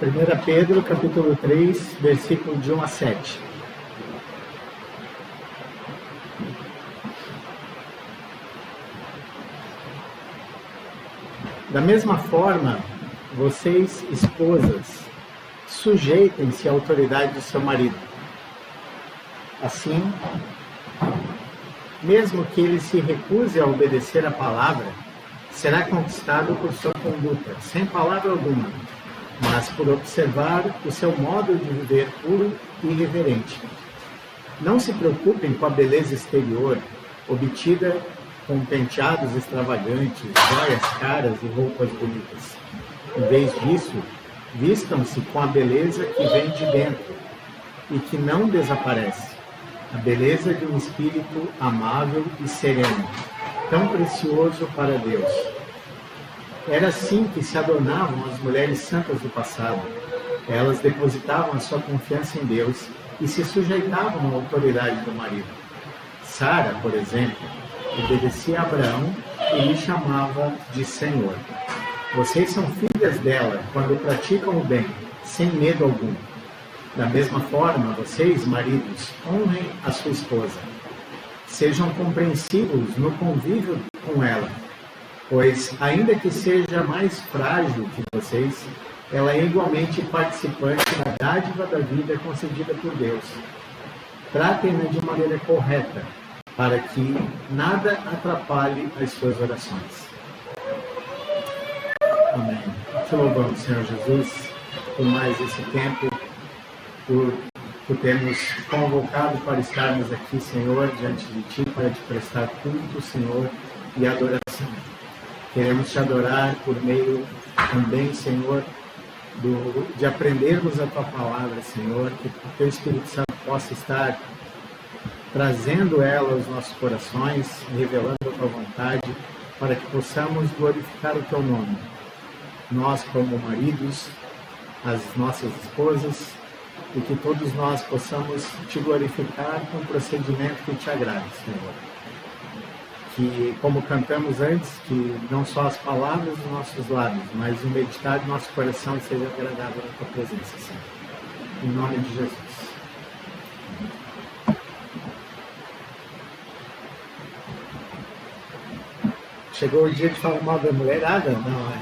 1 Pedro, capítulo 3, versículo de 1 a 7. Da mesma forma, vocês, esposas, sujeitem-se à autoridade do seu marido. Assim, mesmo que ele se recuse a obedecer a palavra, será conquistado por sua conduta, sem palavra alguma, mas por observar o seu modo de viver puro e reverente. Não se preocupem com a beleza exterior, obtida com penteados extravagantes, joias caras e roupas bonitas. Em vez disso, vistam-se com a beleza que vem de dentro e que não desaparece, a beleza de um espírito amável e sereno, tão precioso para Deus. Era assim que se adornavam as mulheres santas do passado. Elas depositavam a sua confiança em Deus e se sujeitavam à autoridade do marido. Sara, por exemplo, obedecia a Abraão e lhe chamava de Senhor. Vocês são filhas dela quando praticam o bem, sem medo algum. Da mesma forma, vocês, maridos, honrem a sua esposa. Sejam compreensivos no convívio com ela, pois, ainda que seja mais frágil que vocês, ela é igualmente participante da dádiva da vida concedida por Deus. Tratem-na de maneira correta, para que nada atrapalhe as suas orações. Amém. Te louvamos, Senhor Jesus, por mais esse tempo, por termos convocado para estarmos aqui, Senhor, diante de Ti, para Te prestar culto, Senhor, e adoração. Queremos Te adorar por meio também, Senhor, de aprendermos a Tua palavra, Senhor, que o Teu Espírito Santo possa estar trazendo ela aos nossos corações, revelando a Tua vontade, para que possamos glorificar o Teu nome. Nós, como maridos, as nossas esposas, e que todos nós possamos Te glorificar com um procedimento que Te agrade, Senhor. Que, como cantamos antes, que não só as palavras dos nossos lábios, mas o meditar do nosso coração seja agradável na Tua presença, Senhor. Em nome de Jesus. Chegou o dia de falar mal da mulherada? Não,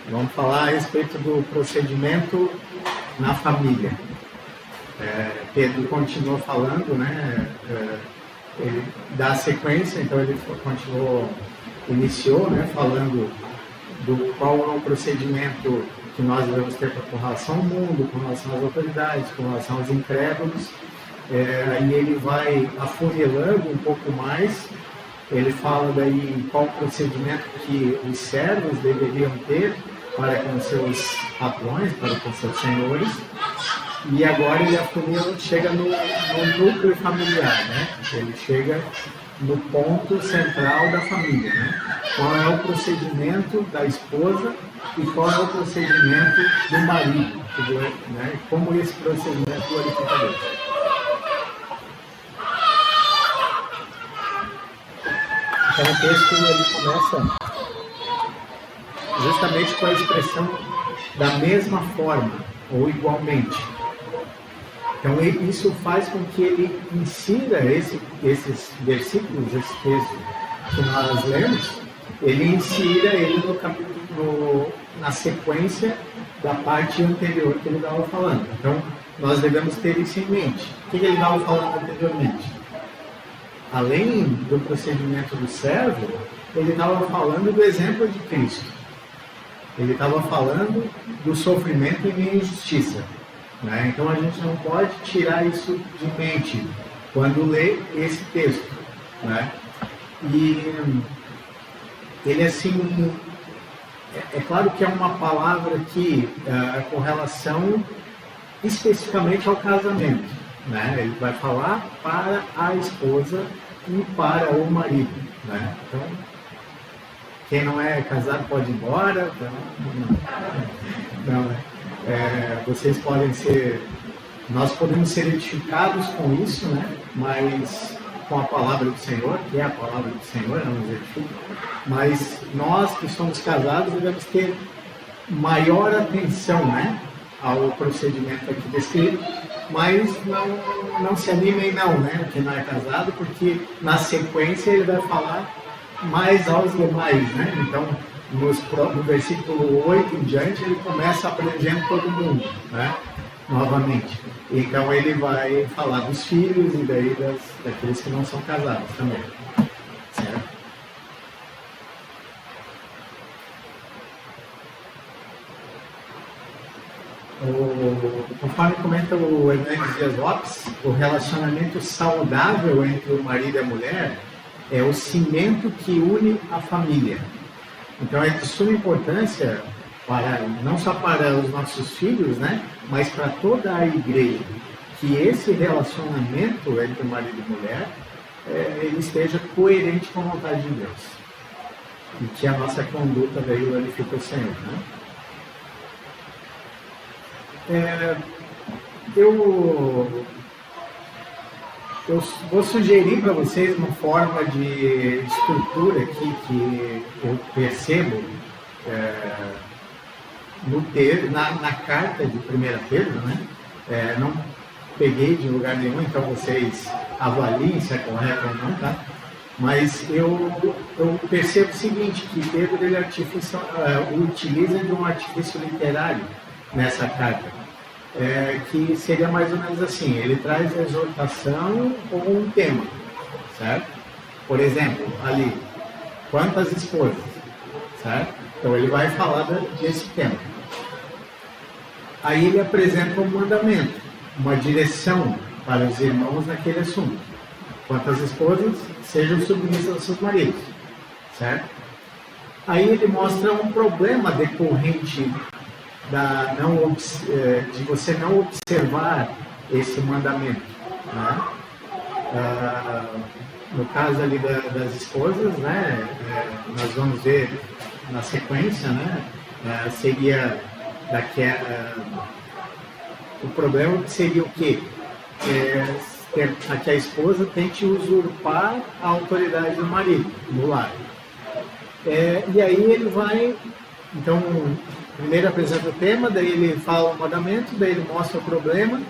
vamos falar a respeito do procedimento na família. Pedro continuou falando, né? Ele dá sequência, então ele iniciou, né? Falando do qual é o procedimento que nós devemos ter com relação ao mundo, com relação às autoridades, com relação aos incrédulos. Aí ele vai afunilando um pouco mais. Ele fala daí qual o procedimento que os servos deveriam ter para com seus patrões, para com seus senhores. E agora ele chega no núcleo familiar, né? Ele chega no ponto central da família, né? Qual é o procedimento da esposa e qual é o procedimento do marido, né? Como esse procedimento glorifica Deus. Então o texto ele começa justamente com a expressão da mesma forma, ou igualmente. Então isso faz com que ele insira esses versículos, esse texto que nós lemos, ele insira ele no capítulo, na sequência da parte anterior que ele estava falando. Então nós devemos ter isso em mente. O que ele estava falando anteriormente? Além do procedimento do servo, ele estava falando do exemplo de Cristo. Ele estava falando do sofrimento e da injustiça. Né? Então a gente não pode tirar isso de mente quando lê esse texto. Né? E ele assim, é claro que é uma palavra que com relação especificamente ao casamento. Né? Ele vai falar para a esposa e para o marido. Né? Então, quem não é casado pode ir embora. Vocês podem ser... Nós podemos ser edificados com isso, né? Mas com a palavra do Senhor, que é a palavra do Senhor, não nos edifica. Mas nós que somos casados devemos ter maior atenção, né, ao procedimento aqui descrito, mas não se animem não, né, que não é casado, porque na sequência ele vai falar mais aos demais, né? Então, no versículo 8 em diante, ele começa abrangendo todo mundo, né? Novamente. Então, ele vai falar dos filhos e daí daqueles que não são casados também. Certo? Conforme comenta o Hernandes Dias Lopes, o relacionamento saudável entre o marido e a mulher é o cimento que une a família. Então é de suma importância, não só para os nossos filhos, né, mas para toda a igreja, que esse relacionamento entre marido e mulher ele esteja coerente com a vontade de Deus. E que a nossa conduta daí glorifique o Senhor. Né? Eu vou sugerir para vocês uma forma de estrutura aqui que eu percebo na carta de 1 Pedro, né? Não peguei de lugar nenhum, então vocês avaliem se é correto ou não, tá? Mas eu percebo o seguinte, que Pedro ele utiliza de um artifício literário nessa carta. Que seria mais ou menos assim, ele traz a exortação ou um tema, certo? Por exemplo, ali, quantas esposas, certo? Então ele vai falar desse tema. Aí ele apresenta um mandamento, uma direção para os irmãos naquele assunto. Quantas esposas sejam submissas aos seus maridos, certo? Aí ele mostra um problema decorrente de você não observar esse mandamento, né? No caso ali das esposas, né, nós vamos ver na sequência, né, seria o problema seria o quê? Que a esposa tente usurpar a autoridade do marido no lar. E aí ele vai, então, primeiro apresenta o tema, daí ele fala o mandamento, daí ele mostra o problema,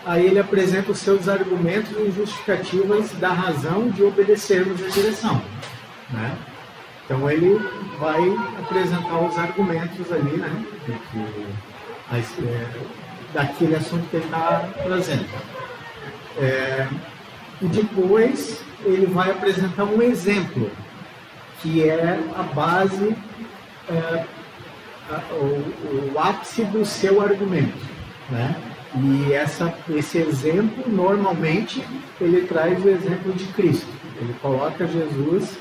aí ele apresenta os seus argumentos e justificativas da razão de obedecermos a direção, né? Então ele vai apresentar os argumentos ali, né, daquele assunto que ele está trazendo. E depois ele vai apresentar um exemplo, que é a base, o ápice do seu argumento, né? E esse exemplo, normalmente, ele traz o exemplo de Cristo. Ele coloca Jesus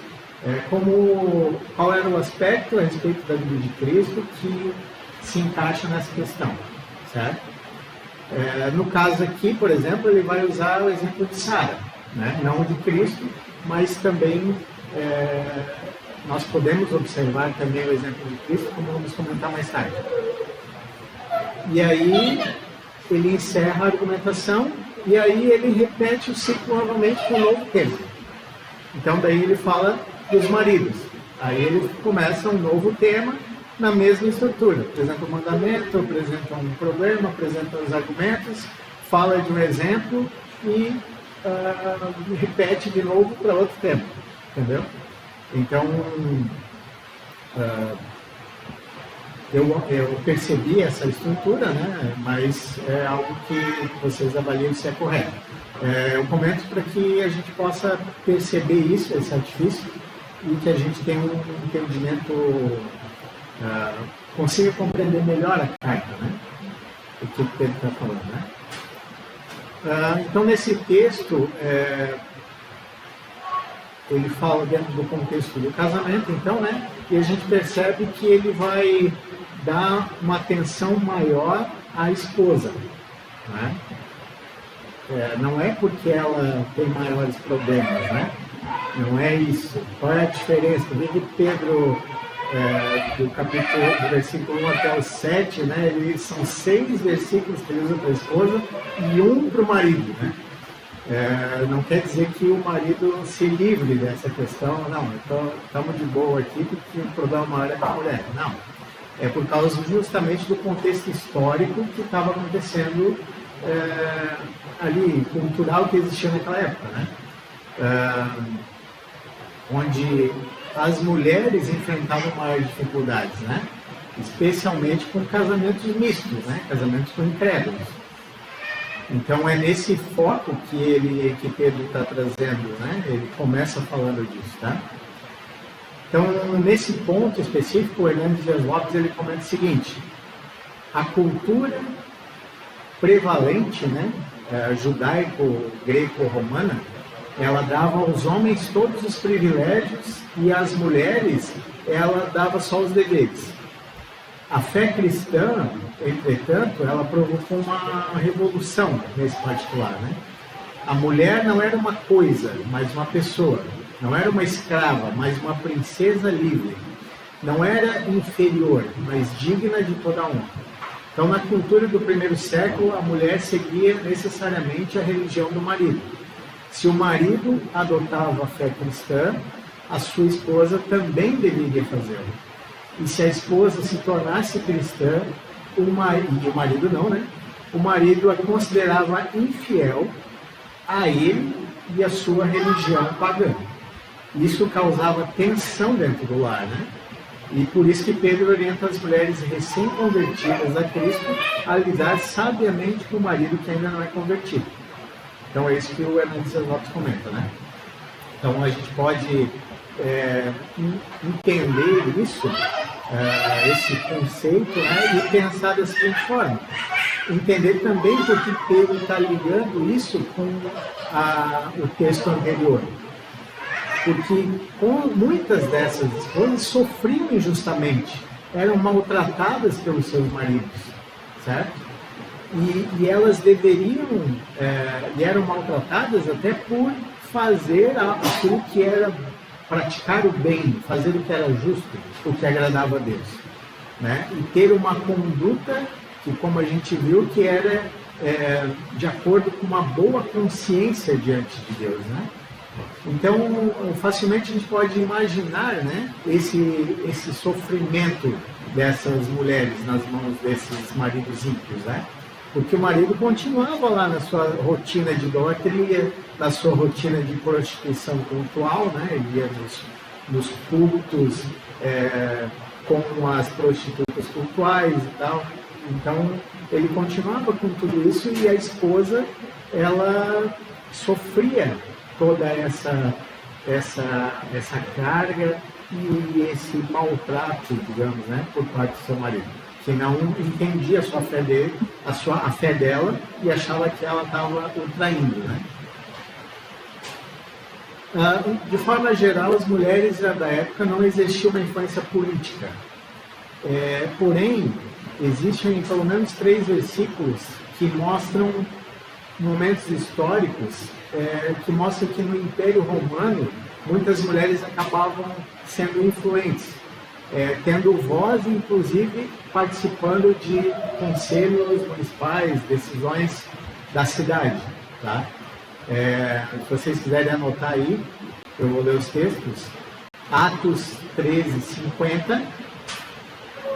qual era o aspecto a respeito da vida de Cristo que se encaixa nessa questão, certo? No caso aqui, por exemplo, ele vai usar o exemplo de Sara, né? Não de Cristo, mas também nós podemos observar também o exemplo de Cristo, como vamos comentar mais tarde. E aí ele encerra a argumentação e aí ele repete o ciclo novamente com um novo tema. Então daí ele fala dos maridos. Aí ele começa um novo tema na mesma estrutura. Apresenta um mandamento, apresenta um problema, apresenta os argumentos, fala de um exemplo e repete de novo para outro tema. Entendeu? Então, eu percebi essa estrutura, né? Mas é algo que vocês avaliam se é correto. Eu comento para que a gente possa perceber isso, esse artifício, e que a gente tenha um entendimento, consiga compreender melhor a carta, né? O que o Pedro está falando, né? Então, nesse texto, ele fala dentro do contexto do casamento, então, né? E a gente percebe que ele vai dar uma atenção maior à esposa, né? Não é porque ela tem maiores problemas, né? Não é isso. Qual é a diferença? Vê que Pedro, do versículo 1 até o 7, né? São 6 versículos que ele usa para a esposa e 1 para o marido, né? Não quer dizer que o marido se livre dessa questão, não, estamos de boa aqui porque o problema maior é com a mulher. Não. É por causa justamente do contexto histórico que estava acontecendo ali, cultural que existia naquela época, né? Onde as mulheres enfrentavam maiores dificuldades, né? Especialmente com casamentos mistos, né? Casamentos com incrédulos. Então é nesse foco que Pedro está trazendo, né? Ele começa falando disso, tá? Então, nesse ponto específico, o Hernandes Dias Lopes ele comenta o seguinte: a cultura prevalente, né, judaico-greco-romana, ela dava aos homens todos os privilégios e às mulheres ela dava só os deveres. A fé cristã, entretanto, ela provocou uma revolução nesse particular, né? A mulher não era uma coisa, mas uma pessoa. Não era uma escrava, mas uma princesa livre. Não era inferior, mas digna de toda honra. Então, na cultura do primeiro século, a mulher seguia necessariamente a religião do marido. Se o marido adotava a fé cristã, a sua esposa também deveria fazê-lo. E se a esposa se tornasse cristã, e o marido não, né? O marido a considerava infiel a ele e a sua religião pagã. Isso causava tensão dentro do lar, né? E por isso que Pedro orienta as mulheres recém-convertidas a Cristo a lidar sabiamente com o marido que ainda não é convertido. Então é isso que o Hernandes Dias Lopes comenta, né? Então a gente pode entender isso, esse conceito, né? E pensar da seguinte forma: entender também por que Pedro está ligando isso com o texto anterior. Porque muitas dessas esposas sofriam injustamente, eram maltratadas pelos seus maridos, certo? E elas deveriam, e eram maltratadas até por fazer aquilo que era praticar o bem, fazer o que era justo, o que agradava a Deus, né? E ter uma conduta que, como a gente viu, que era de acordo com uma boa consciência diante de Deus, né? Então, facilmente a gente pode imaginar, né, esse sofrimento dessas mulheres nas mãos desses maridos ímpios, né? Porque o marido continuava lá na sua rotina de idolatria, na sua rotina de prostituição cultural, né? Ele ia nos cultos com as prostitutas cultuais e tal. Então, ele continuava com tudo isso e a esposa, ela sofria toda essa carga e esse maltrato, digamos, né, por parte do seu marido, que não entendia a sua fé dele, a fé dela, e achava que ela estava o traindo, né? De forma geral, as mulheres da época não existia uma influência política. Porém, existem pelo menos 3 versículos que mostram momentos históricos que mostram que no Império Romano muitas mulheres acabavam sendo influentes, tendo voz, inclusive participando de conselhos municipais, decisões da cidade, tá? Se vocês quiserem anotar aí, eu vou ler os textos. Atos 13:50,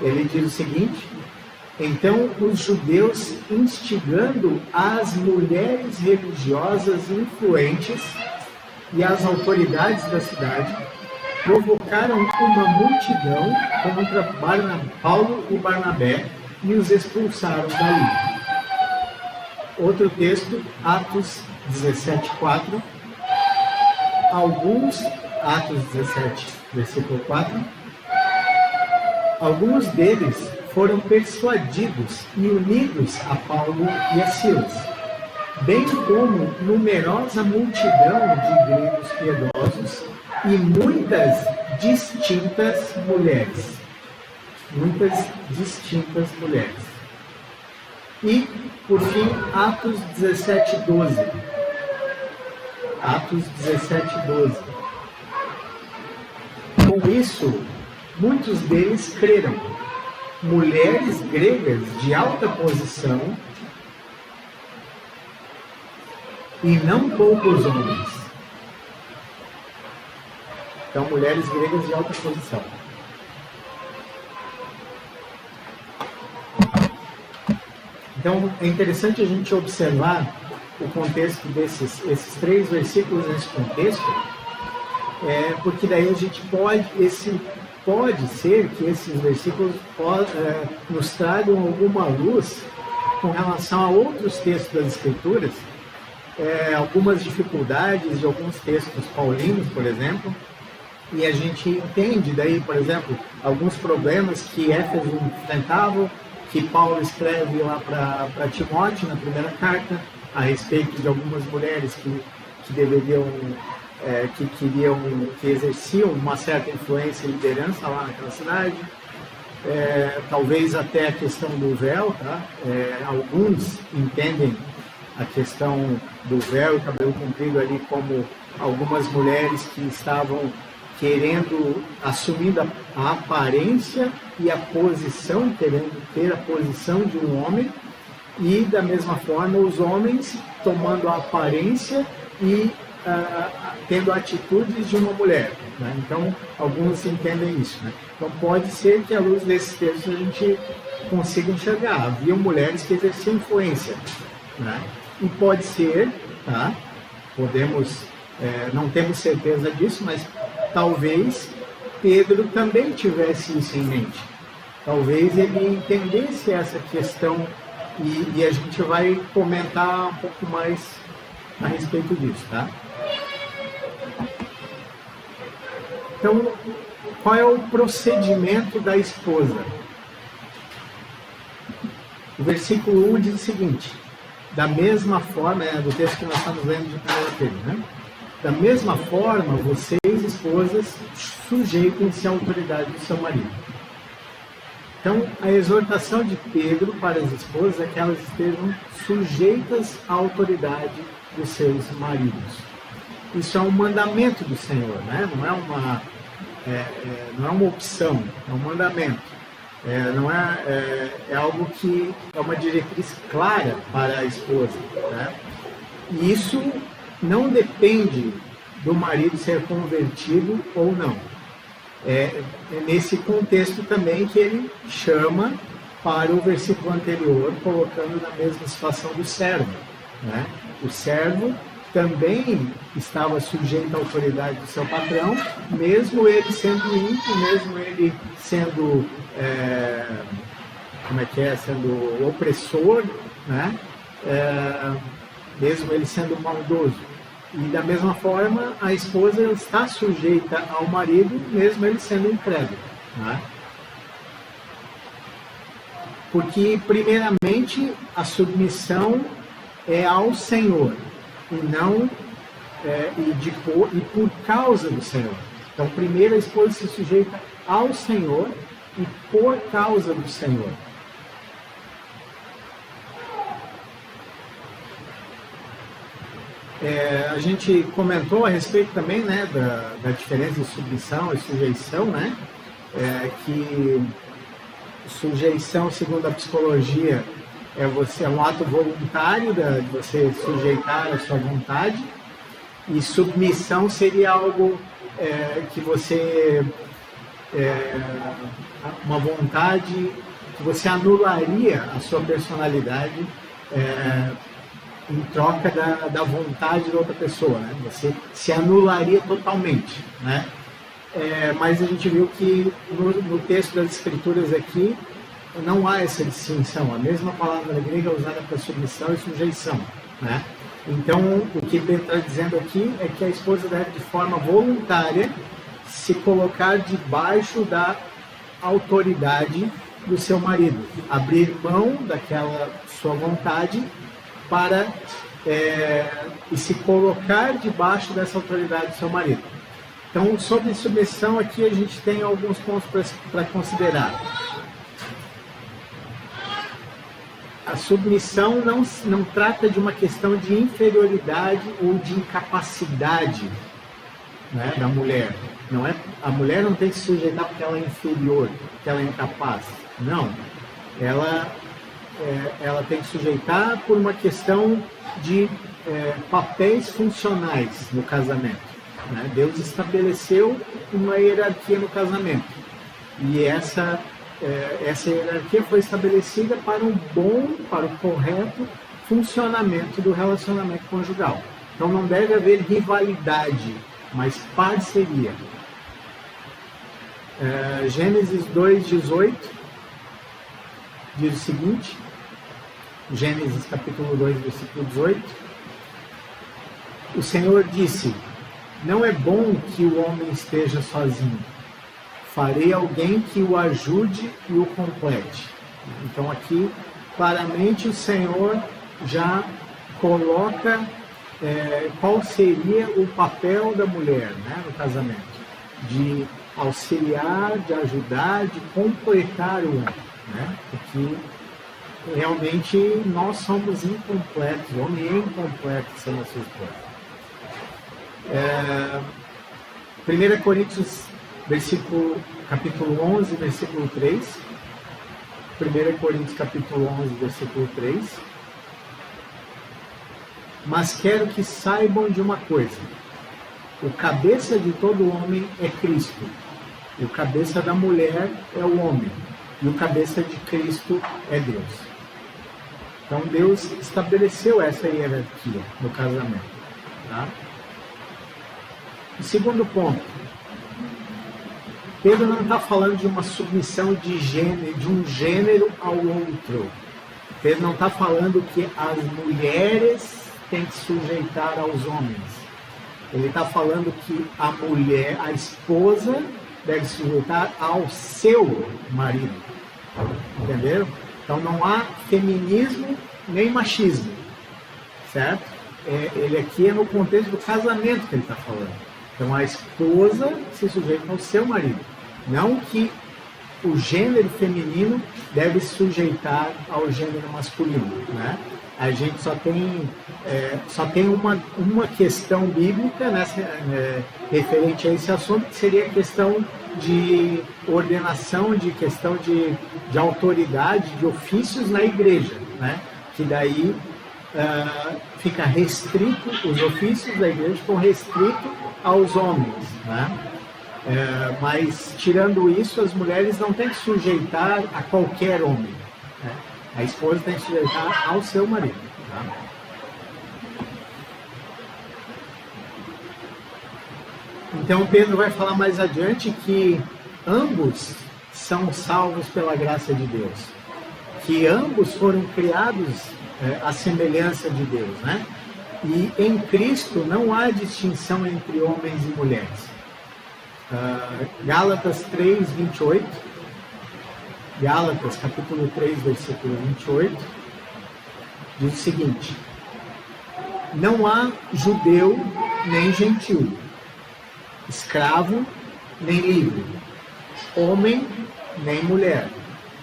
ele diz o seguinte: então os judeus, instigando as mulheres religiosas influentes e as autoridades da cidade, provocaram uma multidão contra Paulo e Barnabé e os expulsaram dali. Outro texto, Atos 17:4. Atos 17, versículo 4. Alguns deles foram persuadidos e unidos a Paulo e a Silas, bem como numerosa multidão de gregos piedosos e muitas distintas mulheres. E, por fim, Atos 17:12. Com isso, muitos deles creram. Mulheres gregas de alta posição e não poucos homens. Então, mulheres gregas de alta posição. Então, é interessante a gente observar o contexto esses 3 versículos nesse contexto, porque daí a gente pode ser que esses versículos nos tragam alguma luz com relação a outros textos das Escrituras, algumas dificuldades de alguns textos paulinos, por exemplo, e a gente entende daí, por exemplo, alguns problemas que Éfeso enfrentavam, que Paulo escreve lá para Timóteo na primeira carta, a respeito de algumas mulheres que deveriam, que exerciam uma certa influência e liderança lá naquela cidade. Talvez até a questão do véu, tá? Alguns entendem a questão do véu e cabelo comprido ali como algumas mulheres que estavam assumindo a aparência e a posição, querendo ter a posição de um homem, e da mesma forma os homens tomando a aparência e tendo atitudes de uma mulher, né? Então alguns entendem isso, né? Então pode ser que à luz desses textos a gente consiga enxergar, havia mulheres que exerciam influência, né? E pode ser, tá? Não temos certeza disso, mas talvez Pedro também tivesse isso em mente. Talvez ele entendesse essa questão e a gente vai comentar um pouco mais a respeito disso, tá? Então, qual é o procedimento da esposa? O versículo 1 diz o seguinte: da mesma forma, do texto que nós estamos lendo de 1 Pedro, né? Da mesma forma, vocês, esposas, sujeitem-se à autoridade do seu marido. Então, a exortação de Pedro para as esposas é que elas estejam sujeitas à autoridade dos seus maridos. Isso é um mandamento do Senhor, né? Não é uma opção, é um mandamento. É algo que é uma diretriz clara para a esposa, né? E isso não depende do marido ser convertido ou não. É nesse contexto também que ele chama para o versículo anterior, colocando na mesma situação do servo, né? O servo também estava sujeito à autoridade do seu patrão, mesmo ele sendo ímpio, mesmo ele sendo, sendo opressor, né? Mesmo ele sendo maldoso. E da mesma forma, a esposa está sujeita ao marido, mesmo ele sendo incrédulo, né? Porque, primeiramente, a submissão é ao Senhor, e não e por causa do Senhor. Então, primeiro a esposa se sujeita ao Senhor e por causa do Senhor. A gente comentou a respeito também, né, da diferença de submissão e sujeição, né? Que sujeição, segundo a psicologia, é um ato voluntário de você sujeitar a sua vontade, e submissão seria algo que você uma vontade que você anularia a sua personalidade em troca da vontade da outra pessoa, né? Você se anularia totalmente, né? Mas a gente viu que no texto das Escrituras aqui não há essa distinção. A mesma palavra grega é usada para submissão e sujeição, né? Então, o que ele está dizendo aqui é que a esposa deve, de forma voluntária, se colocar debaixo da autoridade do seu marido, abrir mão daquela sua vontade para e se colocar debaixo dessa autoridade do seu marido. Então, sobre submissão, aqui a gente tem alguns pontos para considerar. A submissão não trata de uma questão de inferioridade ou de incapacidade, né, da mulher. A mulher não tem que se sujeitar porque ela é inferior, porque ela é incapaz. Não. Ela tem que sujeitar por uma questão de papéis funcionais no casamento, né? Deus estabeleceu uma hierarquia no casamento. E essa essa hierarquia foi estabelecida para o correto funcionamento do relacionamento conjugal. Então não deve haver rivalidade, mas parceria. Gênesis 2:18 diz o seguinte, Gênesis capítulo 2, versículo 18, o Senhor disse: não é bom que o homem esteja sozinho, farei alguém que o ajude e o complete. Então aqui, claramente o Senhor já coloca qual seria o papel da mulher, né, no casamento, de auxiliar, de ajudar, de completar o homem, né, porque realmente nós somos incompletos, o homem é incompleto sem a sua esposa. 1 Coríntios capítulo 11, versículo 3. 1 Coríntios capítulo 11, versículo 3. Mas quero que saibam de uma coisa: o cabeça de todo homem é Cristo, e o cabeça da mulher é o homem, e o cabeça de Cristo é Deus. Então Deus estabeleceu essa hierarquia no casamento. Tá? O segundo ponto, Pedro não está falando de uma submissão de um gênero ao outro. Pedro não está falando que as mulheres têm que sujeitar aos homens. Ele está falando que a mulher, a esposa, deve sujeitar ao seu marido. Entenderam? Então não há feminismo nem machismo. Certo? Ele aqui é no contexto do casamento que ele está falando. Então a esposa se sujeita ao seu marido. Não que o gênero feminino deve se sujeitar ao gênero masculino. Né? A gente só tem uma questão bíblica, né, referente a esse assunto, que seria a questão de ordenação, de questão de autoridade, de ofícios na igreja. Né? Que daí fica restrito, os ofícios da igreja ficam restritos aos homens, né? Mas tirando isso, as mulheres não têm que sujeitar a qualquer homem, né? A esposa tem que sujeitar ao seu marido, tá? Então Pedro vai falar mais adiante que ambos são salvos pela graça de Deus, que ambos foram criados à semelhança de Deus, né? E em Cristo não há distinção entre homens e mulheres. Gálatas 3, 28. Gálatas, capítulo 3, versículo 28. Diz o seguinte: não há judeu nem gentil, escravo nem livre, homem nem mulher,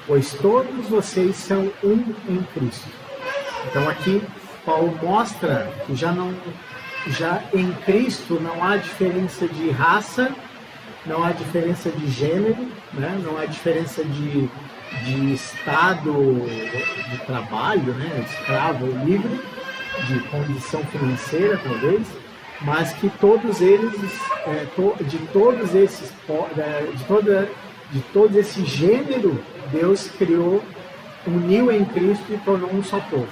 pois todos vocês são um em Cristo. Então aqui Paulo mostra que já em Cristo não há diferença de raça, não há diferença de gênero, né? Não há diferença de estado de trabalho, né? Escravo ou livre, de condição financeira talvez, mas que todos eles, de todo esse gênero, Deus criou, uniu em Cristo e tornou um só povo.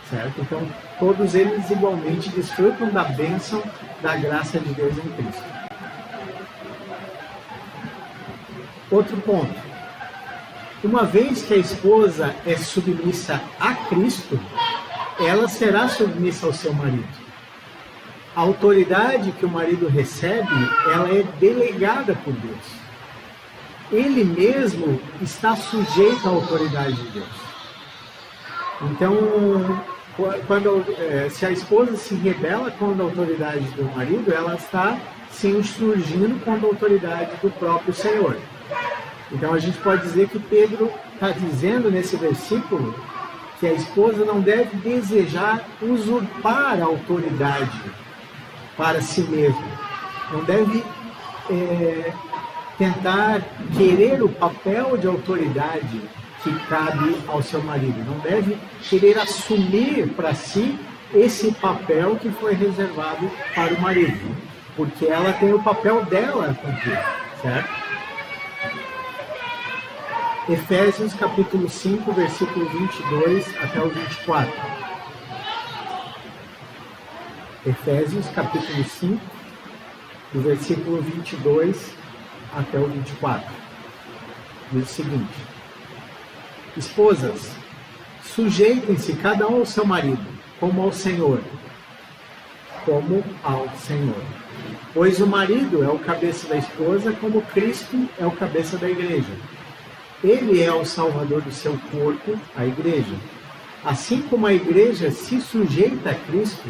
Certo? Então, todos eles igualmente desfrutam da bênção da graça de Deus em Cristo. Outro ponto. Uma vez que a esposa é submissa a Cristo, ela será submissa ao seu marido. A autoridade que o marido recebe, ela é delegada por Deus. Ele mesmo está sujeito à autoridade de Deus. Então, se a esposa se rebela contra a autoridade do marido, ela está se insurgindo contra a autoridade do próprio Senhor. Então a gente pode dizer que Pedro está dizendo nesse versículo que a esposa não deve desejar usurpar a autoridade para si mesma. Não deve tentar querer o papel de autoridade que cabe ao seu marido. Não deve querer assumir para si esse papel que foi reservado para o marido, porque ela tem o papel dela a cumprir, certo? Efésios capítulo 5, versículo 22 até o 24. Efésios capítulo 5, do versículo 22 até o 24. Diz o seguinte: Esposas, sujeitem-se cada um ao seu marido, como ao Senhor. Como ao Senhor. Pois o marido é o cabeça da esposa, como Cristo é o cabeça da igreja. Ele é o salvador do seu corpo, a igreja. Assim como a igreja se sujeita a Cristo,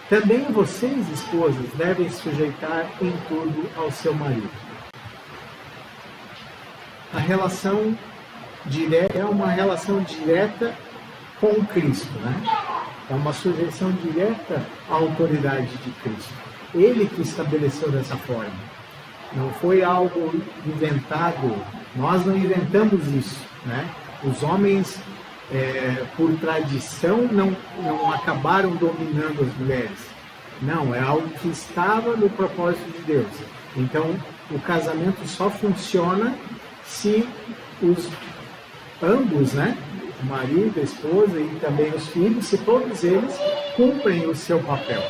também vocês, esposas, devem se sujeitar em tudo ao seu marido. A relação direta é uma relação direta com Cristo, né? É uma sujeição direta à autoridade de Cristo. Ele que estabeleceu dessa forma. Não foi algo inventado, nós não inventamos isso, né? Os homens, por tradição, não acabaram dominando as mulheres. Não, é algo que estava no propósito de Deus. Então, o casamento só funciona se ambos, né? O marido, a esposa e também os filhos, se todos eles cumprem o seu papel.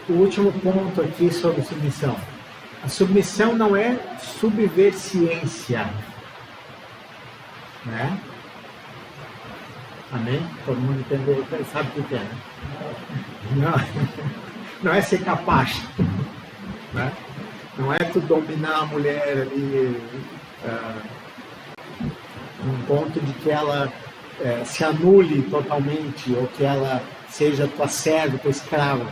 O último ponto aqui sobre submissão. A submissão não é subversiência, né? Amém? Todo mundo entendeu, sabe o que é, né? Não é ser capaz, né? Não é tu dominar a mulher ali num ponto de que ela se anule totalmente ou que ela seja tua serva, tua escrava.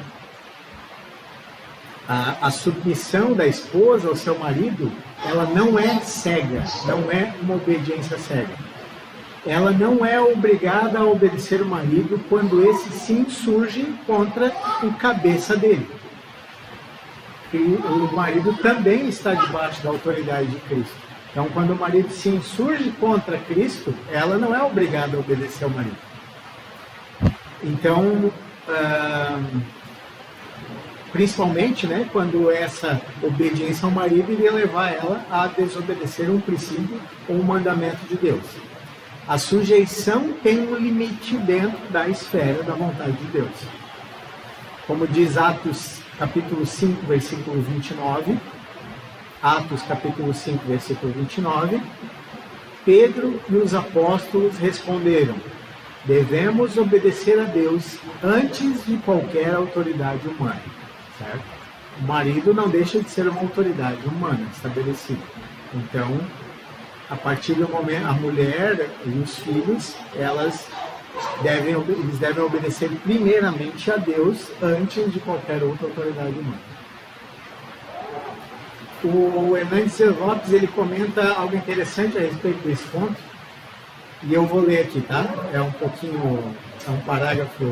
A submissão da esposa ao seu marido, ela não é cega, não é uma obediência cega. Ela não é obrigada a obedecer o marido quando esse se insurge contra o cabeça dele. E o marido também está debaixo da autoridade de Cristo. Então, quando o marido se insurge contra Cristo, ela não é obrigada a obedecer ao marido. Então, principalmente, né, quando essa obediência ao marido iria levar ela a desobedecer um princípio ou um mandamento de Deus. A sujeição tem um limite dentro da esfera da vontade de Deus. Como diz Atos capítulo 5, versículo 29, Atos capítulo 5, versículo 29, Pedro e os apóstolos responderam: devemos obedecer a Deus antes de qualquer autoridade humana. Certo? O marido não deixa de ser uma autoridade humana estabelecida. Então, a partir do momento, a mulher e os filhos, eles devem obedecer primeiramente a Deus antes de qualquer outra autoridade humana. O Hernandes Lopes, ele comenta algo interessante a respeito desse ponto, e eu vou ler aqui, tá? É um parágrafo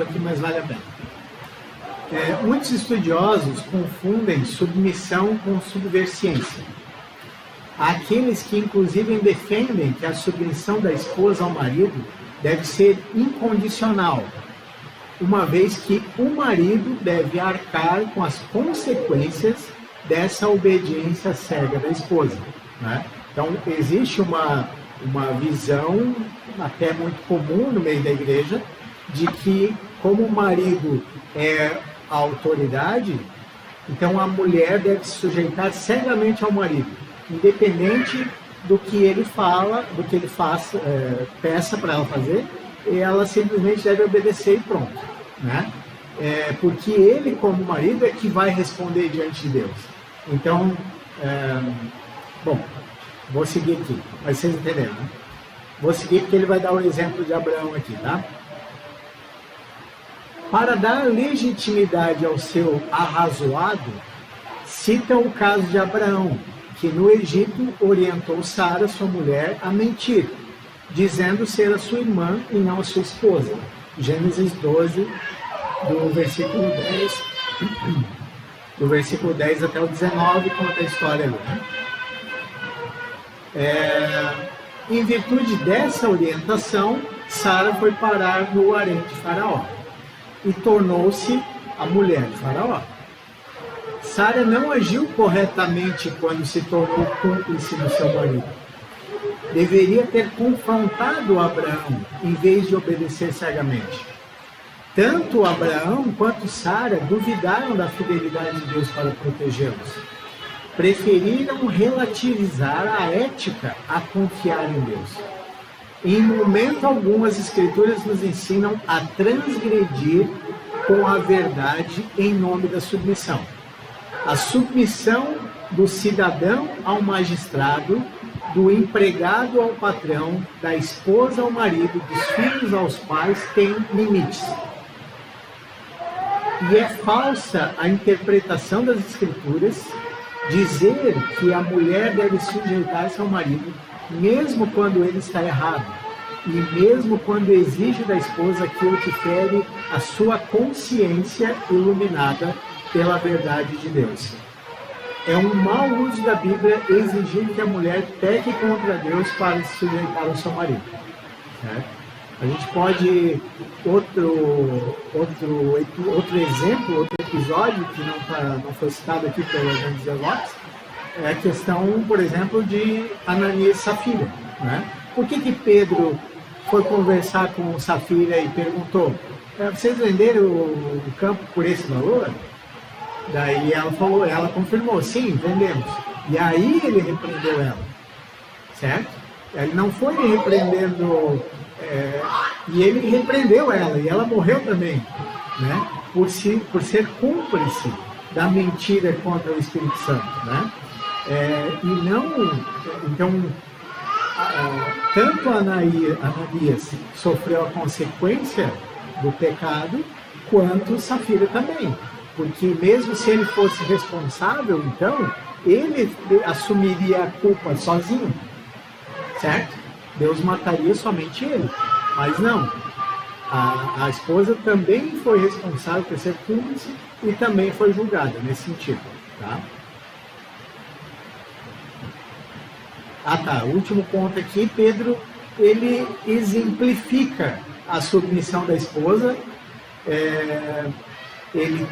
aqui, mas vale a pena. Muitos estudiosos confundem submissão com subversiência. Há aqueles que inclusive defendem que a submissão da esposa ao marido deve ser incondicional, uma vez que o marido deve arcar com as consequências dessa obediência cega da esposa, né? Então, existe uma visão até muito comum no meio da igreja de que, como o marido é a autoridade, então a mulher deve se sujeitar cegamente ao marido, independente do que ele fala, do que ele faça, peça para ela fazer, e ela simplesmente deve obedecer e pronto, né? Porque ele, como marido, é que vai responder diante de Deus. Então, bom, vou seguir aqui, mas vocês entenderam, né? Vou seguir porque ele vai dar o exemplo de Abraão aqui, tá? Para dar legitimidade ao seu arrazoado, cita o caso de Abraão, que no Egito orientou Sara, sua mulher, a mentir, dizendo ser a sua irmã e não a sua esposa. Gênesis 12, do versículo 10 até o 19, conta a história ali, né? Em virtude dessa orientação, Sara foi parar no harém de Faraó e tornou-se a mulher de Faraó. Sara não agiu corretamente quando se tornou cúmplice do seu marido. Deveria ter confrontado Abraão em vez de obedecer cegamente. Tanto Abraão quanto Sara duvidaram da fidelidade de Deus para protegê-los. Preferiram relativizar a ética a confiar em Deus. Em momento algum, as Escrituras nos ensinam a transgredir com a verdade em nome da submissão. A submissão do cidadão ao magistrado, do empregado ao patrão, da esposa ao marido, dos filhos aos pais, tem limites. E é falsa a interpretação das Escrituras dizer que a mulher deve sujeitar-se ao marido, mesmo quando ele está errado, e mesmo quando exige da esposa aquilo que fere a sua consciência iluminada pela verdade de Deus. É um mau uso da Bíblia exigir que a mulher peque contra Deus para se sujeitar ao seu marido. Certo? A gente pode, outro exemplo, outro episódio que não foi citado aqui pelo Evangelho Lopes, é a questão, por exemplo, de Ananias e Safira. Né? Por que Pedro foi conversar com Safira e perguntou: vocês venderam o campo por esse valor? Daí ela confirmou: sim, vendemos. E aí ele repreendeu ela, certo? Ele não foi repreendendo, e ele repreendeu ela, e ela morreu também, né? Por ser cúmplice da mentira contra o Espírito Santo, né? Então, tanto Ananias sofreu a consequência do pecado, quanto Safira também. Porque mesmo se ele fosse responsável, então, ele assumiria a culpa sozinho, certo? Deus mataria somente ele. Mas não. A esposa também foi responsável por ser cúmplice e também foi julgada nesse sentido. Tá? O último ponto aqui, Pedro, ele exemplifica a submissão da esposa. Ele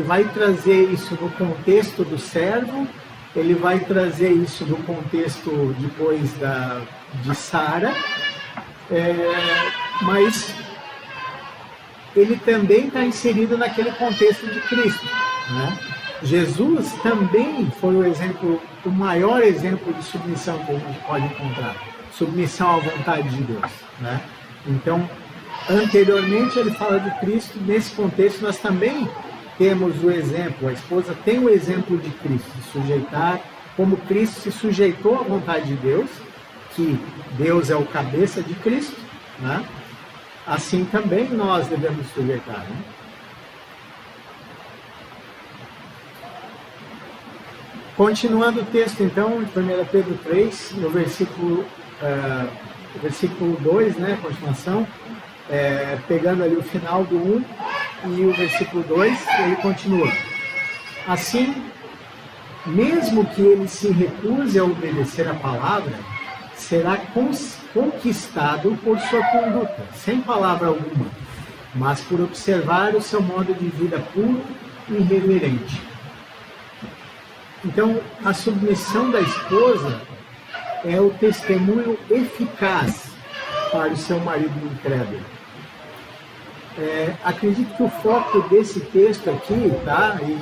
vai trazer isso no contexto do servo, ele vai trazer isso no contexto depois de Sara, mas ele também está inserido naquele contexto de Cristo. Né? Jesus também foi o maior exemplo de submissão que a gente pode encontrar, submissão à vontade de Deus. Né? Então, anteriormente ele fala de Cristo, nesse contexto nós também temos o exemplo, a esposa tem o exemplo de Cristo, de sujeitar, como Cristo se sujeitou à vontade de Deus, que Deus é o cabeça de Cristo, né? Assim também nós devemos sujeitar. Né? Continuando o texto então, de 1 Pedro 3, no versículo 2, né, continuação, pegando ali o final do 1 e o versículo 2, ele continua. Assim, mesmo que ele se recuse a obedecer a palavra, será conquistado por sua conduta, sem palavra alguma, mas por observar o seu modo de vida puro e reverente. Então, a submissão da esposa é o testemunho eficaz para o seu marido incrédulo. Acredito que o foco desse texto aqui, tá? E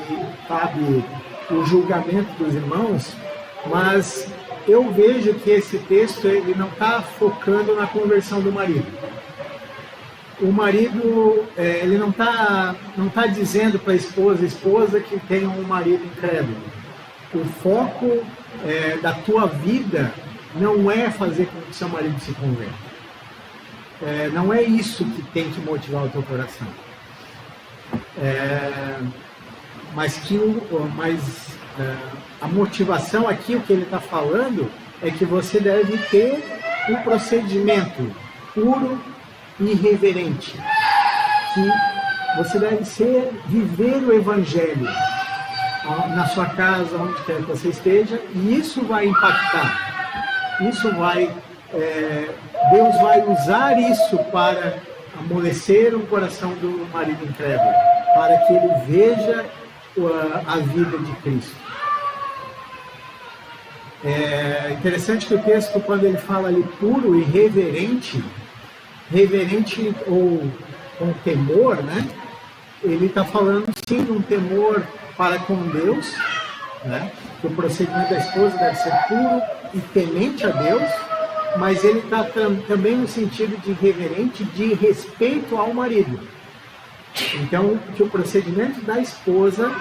cabe o julgamento dos irmãos, mas eu vejo que esse texto ele não está focando na conversão do marido. O marido, ele não tá dizendo para a esposa que tem um marido incrédulo. O foco da tua vida não é fazer com que seu marido se converta. Não é isso que tem que motivar o teu coração. Mas a motivação aqui, o que ele está falando, é que você deve ter um procedimento puro e reverente. Que você deve viver o Evangelho na sua casa, onde quer que você esteja, e isso vai impactar. Deus vai usar isso para amolecer o coração do marido incrédulo, para que ele veja a vida de Cristo. É interessante que o texto, quando ele fala ali puro e reverente ou com temor, né? Ele está falando sim de um temor para com Deus, né? Que o procedimento da esposa deve ser puro e temente a Deus, mas ele está também no sentido de reverente, de respeito ao marido. Então, que o procedimento da esposa,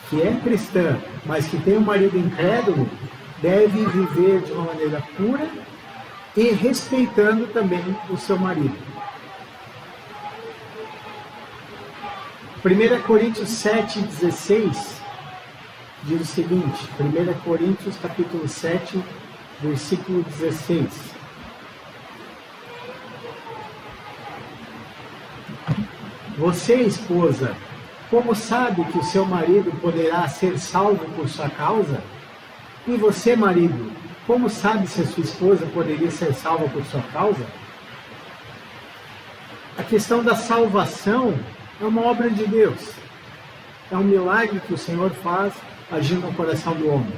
que é cristã, mas que tem um marido incrédulo, deve viver de uma maneira pura e respeitando também o seu marido. 1 Coríntios 7,16 diz o seguinte, 1 Coríntios capítulo 7, versículo 16. Você, esposa, como sabe que o seu marido poderá ser salvo por sua causa? E você, marido, como sabe se a sua esposa poderia ser salva por sua causa? A questão da salvação é uma obra de Deus. É um milagre que o Senhor faz agindo no coração do homem.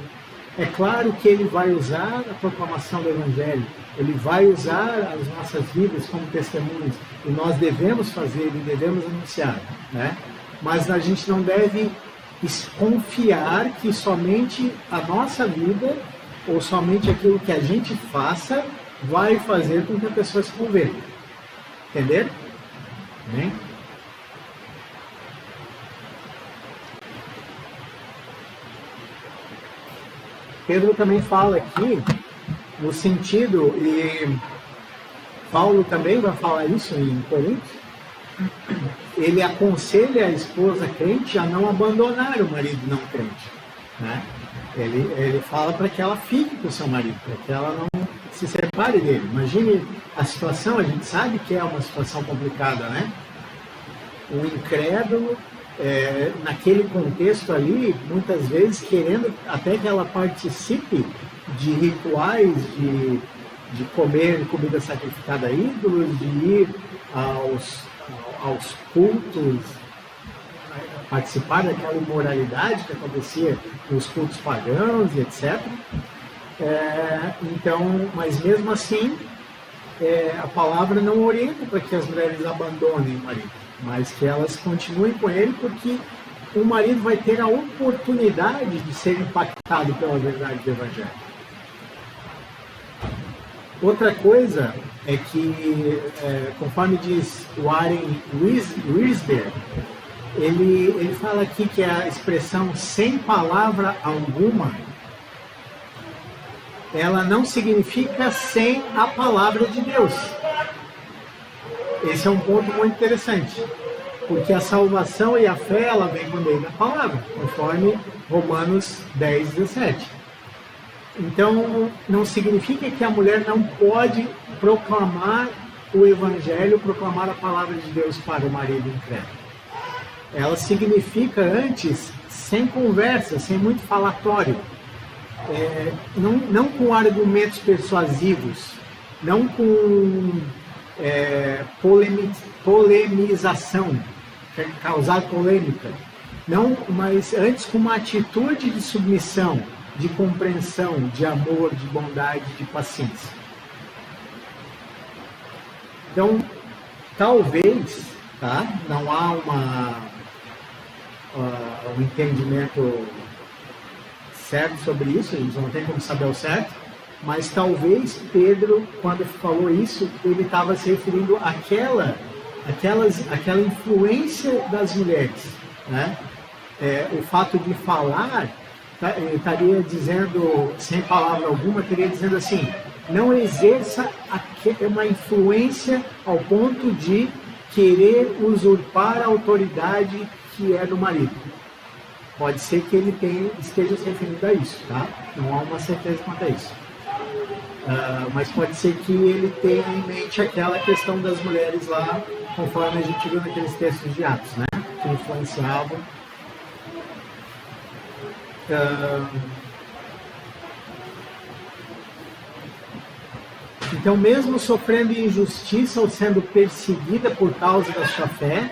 É claro que Ele vai usar a proclamação do Evangelho, Ele vai usar as nossas vidas como testemunhas, e nós devemos fazer e devemos anunciar, né? Mas a gente não deve confiar que somente a nossa vida, ou somente aquilo que a gente faça, vai fazer com que a pessoa se converta. Entender? Amém? Pedro também fala aqui, no sentido, e Paulo também vai falar isso em Coríntios, ele aconselha a esposa crente a não abandonar o marido não crente, né? Ele fala para que ela fique com o seu marido, para que ela não se separe dele. Imagine a situação, a gente sabe que é uma situação complicada, né? O incrédulo, naquele contexto ali, muitas vezes querendo até que ela participe de rituais, de comer comida sacrificada a ídolos, de ir aos cultos, participar daquela imoralidade que acontecia nos cultos pagãos e etc. Então, mas mesmo assim, a palavra não orienta para que as mulheres abandonem o marido, mas que elas continuem com ele, porque o marido vai ter a oportunidade de ser impactado pela verdade do Evangelho. Outra coisa é que, conforme diz Warren Wiersbe, ele fala aqui que a expressão sem palavra alguma, ela não significa sem a palavra de Deus. Esse é um ponto muito interessante, porque a salvação e a fé, ela vem por meio da palavra, conforme Romanos 10, 17. Então, não significa que a mulher não pode proclamar o Evangelho, proclamar a palavra de Deus para o marido incrédulo. Ela significa antes, sem conversa, sem muito falatório, não com argumentos persuasivos, não com polemização, causar polêmica, não, mas antes com uma atitude de submissão, de compreensão, de amor, de bondade, de paciência. Então, talvez, tá? Não há um entendimento certo sobre isso, a gente não tem como saber o certo, mas talvez Pedro, quando falou isso, ele estava se referindo àquela influência das mulheres, né? O fato de falar, estaria dizendo, sem palavra alguma, estaria dizendo assim, não exerça uma influência ao ponto de querer usurpar a autoridade que é do marido. Pode ser que ele esteja se referindo a isso, tá? Não há uma certeza quanto a isso. Mas pode ser que ele tenha em mente aquela questão das mulheres lá, conforme a gente viu naqueles textos de Atos, né? Que influenciavam. Então, mesmo sofrendo injustiça ou sendo perseguida por causa da sua fé,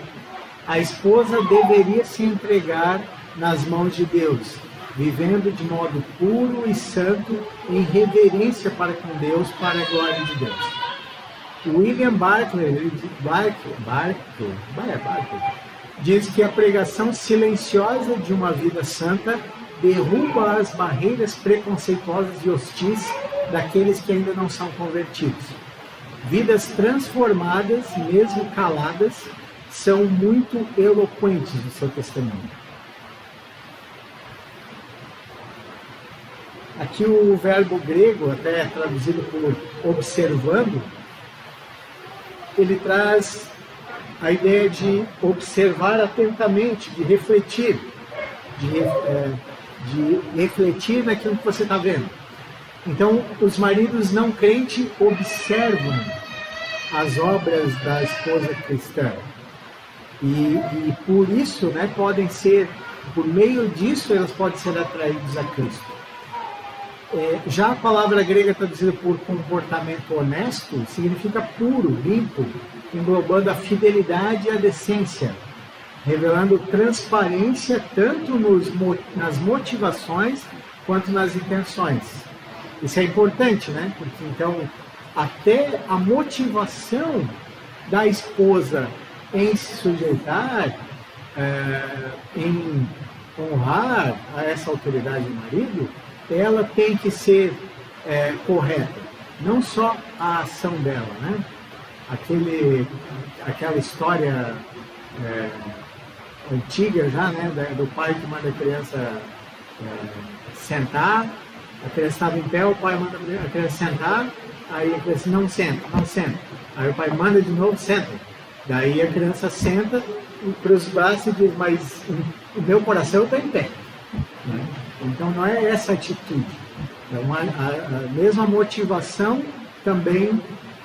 a esposa deveria se entregar nas mãos de Deus, vivendo de modo puro e santo, em reverência para com Deus, para a glória de Deus. William Barclay diz que a pregação silenciosa de uma vida santa derruba as barreiras preconceituosas e hostis daqueles que ainda não são convertidos. Vidas transformadas, mesmo caladas, são muito eloquentes do seu testemunho. Aqui o verbo grego, até traduzido por observando, ele traz a ideia de observar atentamente, de refletir, de refletir naquilo que você está vendo. Então, os maridos não crentes observam as obras da esposa cristã. E por isso, né, por meio disso, elas podem ser atraídos a Cristo. Já a palavra grega traduzida por comportamento honesto significa puro, limpo, englobando a fidelidade e a decência, revelando transparência tanto nas motivações quanto nas intenções. Isso é importante, né? Porque então até a motivação da esposa em se sujeitar, em honrar a essa autoridade do marido, ela tem que ser correta, não só a ação dela, né? Aquela história antiga já, né, do pai que manda a criança sentar, a criança estava em pé, o pai manda a criança sentar, aí a criança não senta, aí o pai manda de novo, senta, daí a criança senta, cruza os braços e diz, mas o meu coração está em pé, né? Então não é essa atitude, a mesma motivação também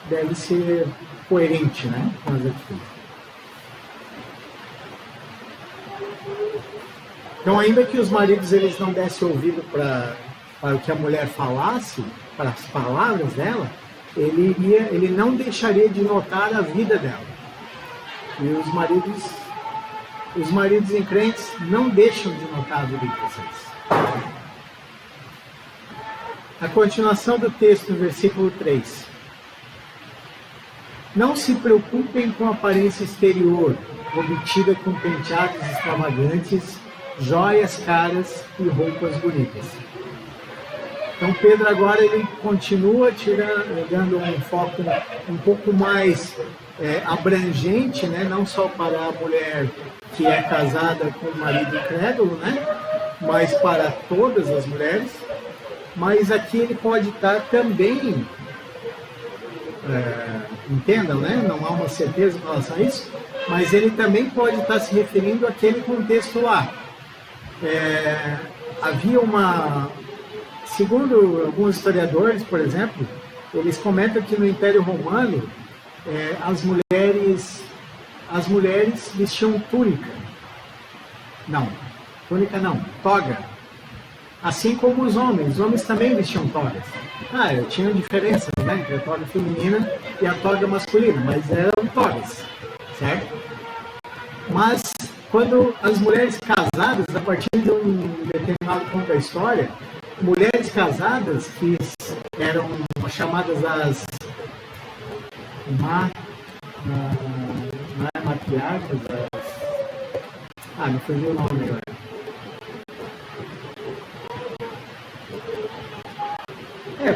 deve ser coerente, né, com as atitudes. Então, ainda que os maridos eles não dessem ouvido para o que a mulher falasse, para as palavras dela, ele não deixaria de notar a vida dela. E os maridos crentes não deixam de notar a vida de vocês. A continuação do texto, no versículo 3. Não se preocupem com a aparência exterior, obtida com penteados extravagantes, joias caras e roupas bonitas. Então Pedro agora ele continua dando um foco um pouco mais abrangente, né? Não só para a mulher que é casada com o marido incrédulo, né? Mas para todas as mulheres. Mas aqui ele pode estar também, entendam, né? Não há uma certeza em relação a isso, mas ele também pode estar se referindo àquele contexto lá. Havia segundo alguns historiadores, por exemplo, eles comentam que no Império Romano as mulheres vestiam túnica. Não, túnica não, toga. Assim como os homens também vestiam togas. Tinha diferença, né, entre a toga feminina e a toga masculina, mas eram togas, certo? Mas quando as mulheres casadas, a partir de um determinado ponto da história, mulheres casadas que eram chamadas as matriarcas, me fugiu o nome agora.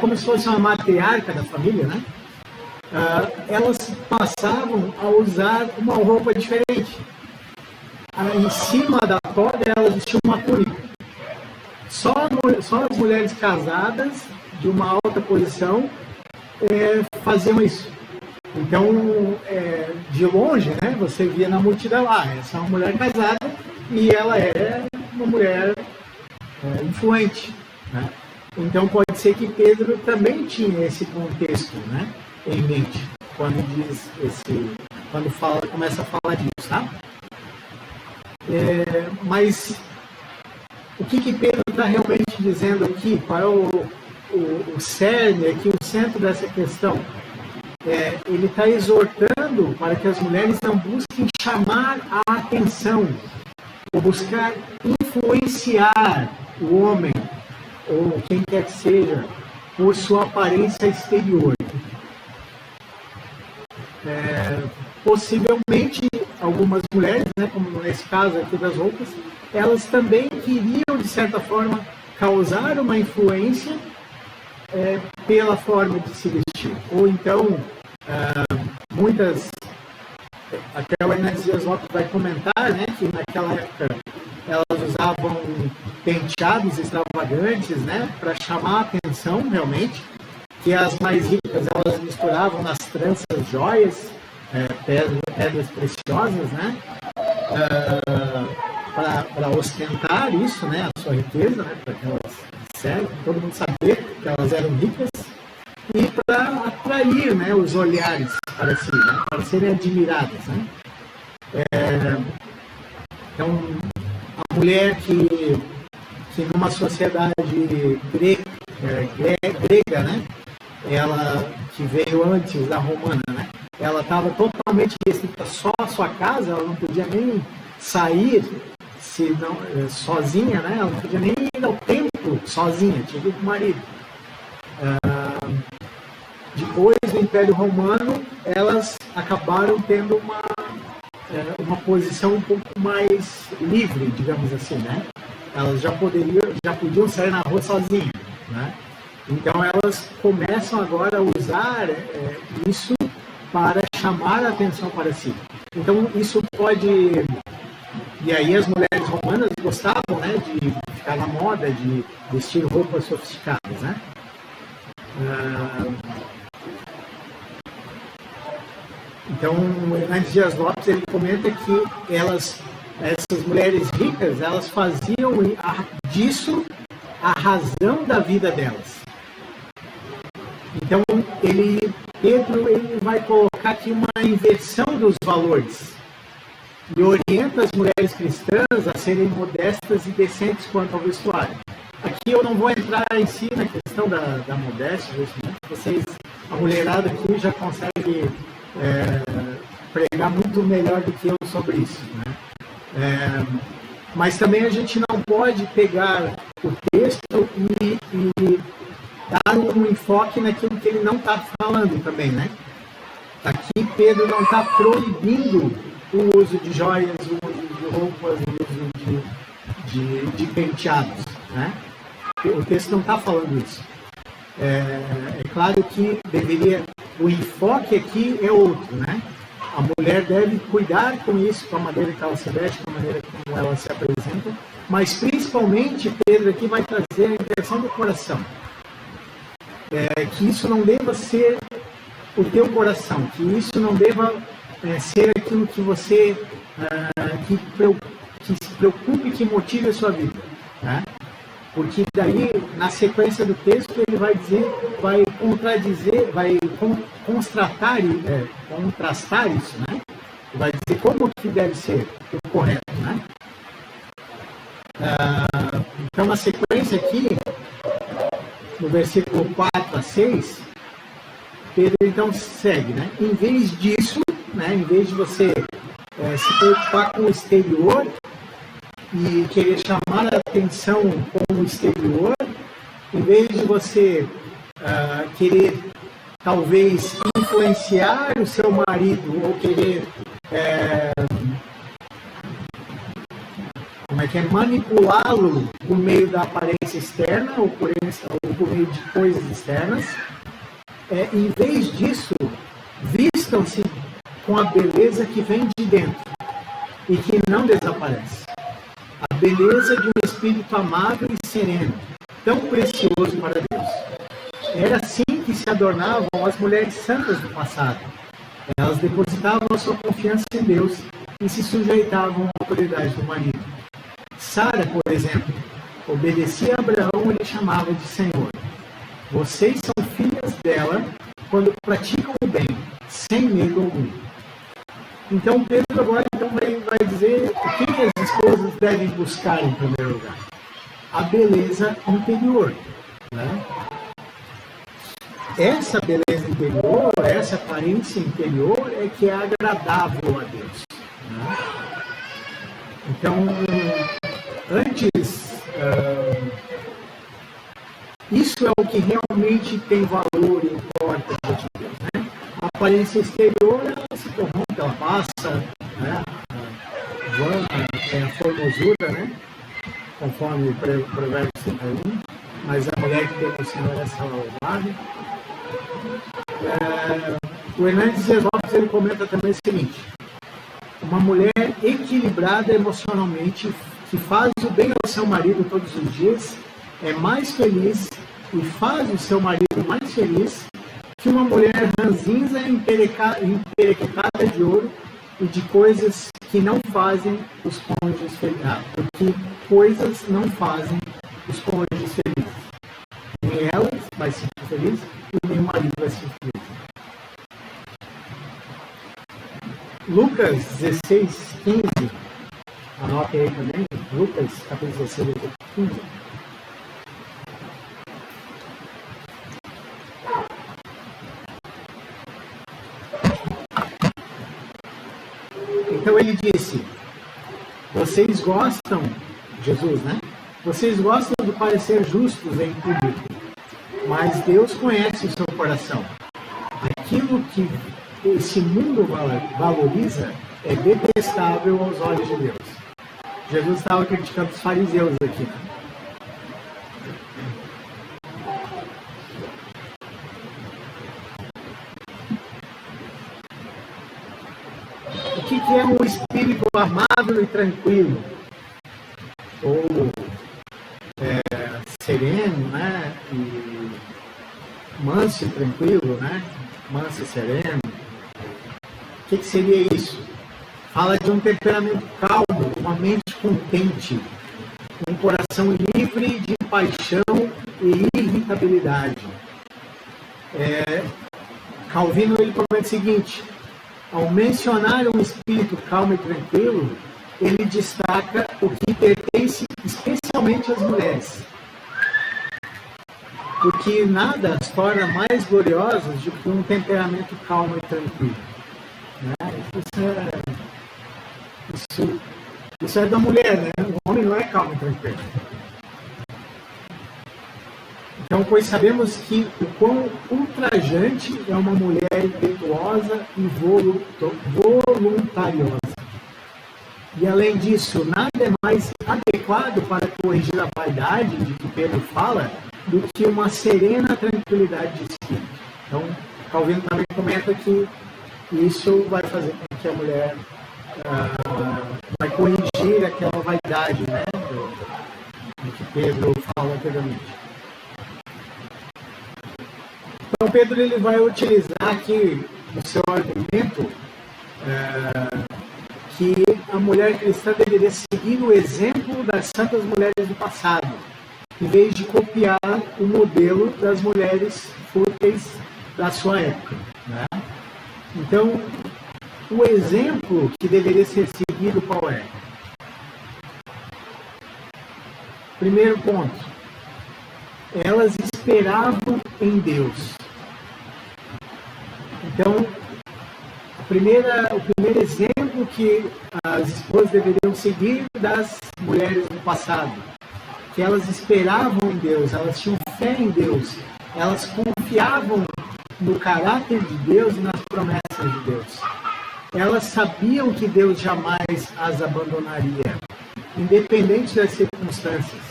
Como se fosse uma matriarca da família, né? Elas passavam a usar uma roupa diferente. Em cima da toga, elas vestiam uma túnica. Só as mulheres casadas, de uma alta posição, faziam isso. Então, de longe, né, você via na multidão, essa é uma mulher casada e ela é uma mulher influente, né? Então, pode ser que Pedro também tinha esse contexto, né, em mente, quando começa a falar disso, tá? Mas o que Pedro está realmente dizendo aqui? Qual é o cerne aqui, o centro dessa questão? ele está exortando para que as mulheres não busquem chamar a atenção, ou buscar influenciar o homem, ou quem quer que seja, por sua aparência exterior. Possivelmente, algumas mulheres, né, como nesse caso aqui das roupas, elas também queriam, de certa forma, causar uma influência pela forma de se vestir. Ou então, muitas, até o Hernandes Dias Lopes vai comentar, né, que naquela época elas usavam penteados extravagantes, né, para chamar a atenção realmente, que as mais ricas elas misturavam nas tranças joias, pedras preciosas, né, para ostentar isso, né, a sua riqueza, né, para que elas, todo mundo sabia que elas eram ricas, e para atrair, né, os olhares para si, né, para serem admiradas, né. Então, a mulher que numa sociedade grega, né, ela que veio antes da romana, né, ela estava totalmente restrita só à sua casa, ela não podia nem sair sozinha, né, ela não podia nem ir ao templo sozinha, tinha que ir com o marido. Depois do Império Romano, elas acabaram tendo uma posição um pouco mais livre, digamos assim, né? Elas já podiam sair na rua sozinhas, né? Então elas começam agora a usar isso para chamar a atenção para si. Então isso pode... E aí as mulheres romanas gostavam, né, de ficar na moda, de vestir roupas sofisticadas, né? Então, o Hernandes Dias Lopes ele comenta que essas mulheres ricas, elas faziam disso a razão da vida delas. Então, Pedro vai colocar aqui uma inversão dos valores e orienta as mulheres cristãs a serem modestas e decentes quanto ao vestuário. Aqui eu não vou entrar em si na questão da modéstia, a mulherada aqui já consegue pregar muito melhor do que eu sobre isso, né? Mas também a gente não pode pegar o texto e dar um enfoque naquilo que ele não está falando também, né? Aqui Pedro não está proibindo o uso de joias, o uso de roupas, o uso de penteados, né? O texto não está falando isso. É claro que o enfoque aqui é outro, né? A mulher deve cuidar com isso, com a maneira que ela se veste, com a maneira como ela se apresenta, mas principalmente Pedro aqui vai trazer a intenção do coração. Que isso não deva ser o teu coração, que isso não deva ser aquilo que você que se preocupe, que motive a sua vida, né? Porque daí, na sequência do texto, ele vai contrastar isso, né? Vai dizer como que deve ser o correto, né? Então, na sequência aqui, no versículo 4 a 6, Pedro então segue, né? Em vez disso, né? Em vez de você se preocupar com o exterior e querer chamar a atenção com o exterior, em vez de você querer talvez influenciar o seu marido ou querer manipulá-lo por meio da aparência externa ou por meio de coisas externas, em vez disso, vistam-se com a beleza que vem de dentro e que não desaparece. A beleza de um espírito amável e sereno, tão precioso para Deus. Era assim que se adornavam as mulheres santas do passado. Elas depositavam a sua confiança em Deus e se sujeitavam à autoridade do marido. Sara, por exemplo, obedecia a Abraão e lhe chamava de Senhor. Vocês são filhas dela quando praticam o bem, sem medo algum. Então Pedro agora vai dizer o que as esposas devem buscar em primeiro lugar. A beleza interior, né? essa beleza interior, essa aparência interior é que é agradável a Deus. Né? Então, antes, isso é o que realmente tem valor e importa para Deus. Né? A aparência exterior, ela se corrompe, ela passa, né? É a formosura, né? Conforme o Provérbio 31, mas a mulher que tem o Senhor é saudável. O Hernandes Dias Lopes, ele comenta também o seguinte: uma mulher equilibrada emocionalmente, que faz o bem ao seu marido todos os dias, é mais feliz e faz o seu marido mais feliz que uma mulher ranzinza e emperequetada de ouro e de coisas que não fazem os cônjuges felizes. Porque coisas não fazem os cônjuges felizes. Nem ela vai ser feliz e nem o marido vai ser feliz. Lucas 16, 15. Anote aí também. Lucas, capítulo 16, 15. Então ele disse: vocês gostam, Jesus, né? Vocês gostam de parecer justos em público, mas Deus conhece o seu coração. Aquilo que esse mundo valoriza é detestável aos olhos de Deus. Jesus estava criticando os fariseus aqui, né? O que é um espírito amável e tranquilo? Ou sereno, né? E manso e tranquilo, né? Manso e sereno. O que seria isso? Fala de um temperamento calmo, uma mente contente, um coração livre de paixão e irritabilidade. Calvino, ele comenta o seguinte: ao mencionar um espírito calmo e tranquilo, ele destaca o que pertence especialmente às mulheres. Porque nada as torna mais gloriosas do que um temperamento calmo e tranquilo. Né? Isso é da mulher, né? O homem não é calmo e tranquilo. Então, pois sabemos que o quão ultrajante é uma mulher impetuosa e voluntariosa. E além disso, nada é mais adequado para corrigir a vaidade de que Pedro fala do que uma serena tranquilidade de espírito. Então, Calvino também comenta que isso vai fazer com que a mulher vai corrigir aquela vaidade, né, do que Pedro fala anteriormente. Então, Pedro, ele vai utilizar aqui no seu argumento que a mulher cristã deveria seguir o exemplo das santas mulheres do passado, em vez de copiar o modelo das mulheres fúteis da sua época. Né? Então, o exemplo que deveria ser seguido qual é? Primeiro ponto, elas esperavam em Deus. Então, o primeiro exemplo que as esposas deveriam seguir das mulheres do passado, que elas esperavam em Deus, elas tinham fé em Deus, elas confiavam no caráter de Deus e nas promessas de Deus. Elas sabiam que Deus jamais as abandonaria, independente das circunstâncias.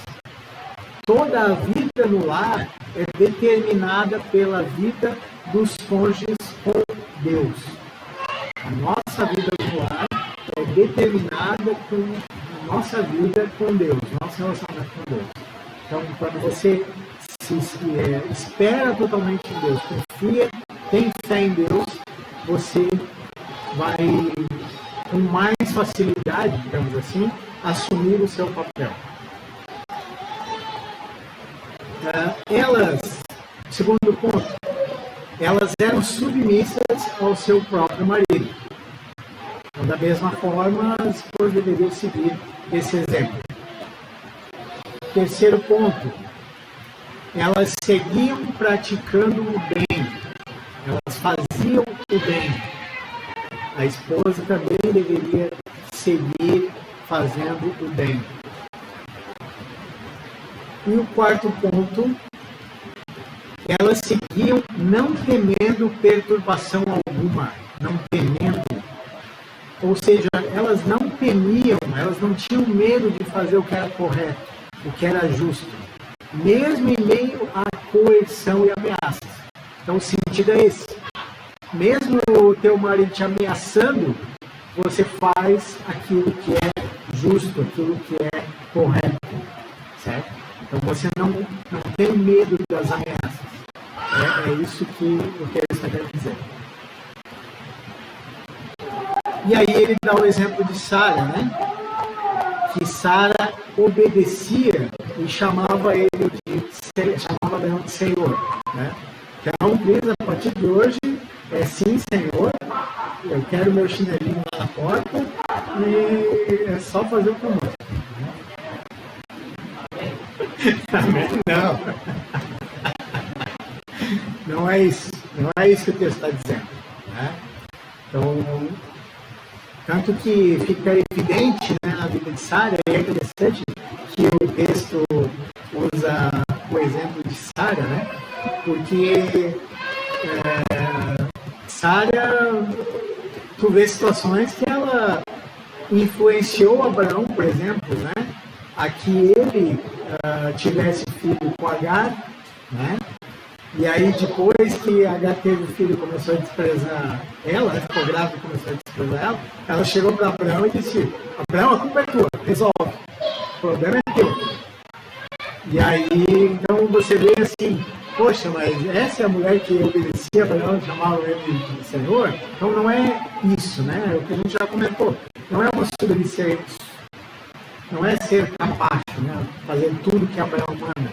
Toda a vida no lar é determinada pela vida dos cônjuges com Deus. A nossa vida no lar é determinada com a nossa vida com Deus, nosso relacionamento com Deus. Então, quando você espera totalmente em Deus, confia, tem fé em Deus, você vai, com mais facilidade, digamos assim, assumir o seu papel. Elas, segundo ponto, elas eram submissas ao seu próprio marido. Então, da mesma forma, as esposas deveriam seguir esse exemplo. Terceiro ponto, elas seguiam praticando o bem. elas faziam o bem. A esposa também deveria seguir fazendo o bem. E o quarto ponto, elas seguiam não temendo perturbação alguma, não temendo. Ou seja, elas não temiam, elas não tinham medo de fazer o que era correto, o que era justo, mesmo em meio à coerção e ameaças. Então o sentido é esse. Mesmo o teu marido te ameaçando, você faz aquilo que é justo, aquilo que é correto, certo? Então você não tem medo das ameaças. É isso que o texto está querendo dizer. E aí ele dá o exemplo de Sara, né? Que Sara obedecia e chamava Abraão de Senhor, né? Então, Cris, a partir de hoje, sim, Senhor, eu quero meu chinelinho lá na porta e é só fazer o que eu mando. Não. Não é isso. Não é isso que o texto está dizendo, né? Então, tanto que fica evidente, né, na vida de Sara, e é interessante que o texto usa o exemplo de Sara, né? Porque Sara, tu vê situações que ela influenciou Abraão, por exemplo, né? A que ele tivesse filho com Agar, né? E aí depois que Agar teve o filho, começou a desprezar ela, ficou grávida e começou a desprezar ela chegou para Abraão e disse: Abraão, a culpa é tua, resolve, o problema é teu. E aí, então você vê assim, poxa, mas essa é a mulher que obedecia a Abraão, chamava ele de Senhor? Então não é isso, né? É o que a gente já comentou. Não é uma submissão, não é ser capaz, né? Fazer tudo que Abraão manda,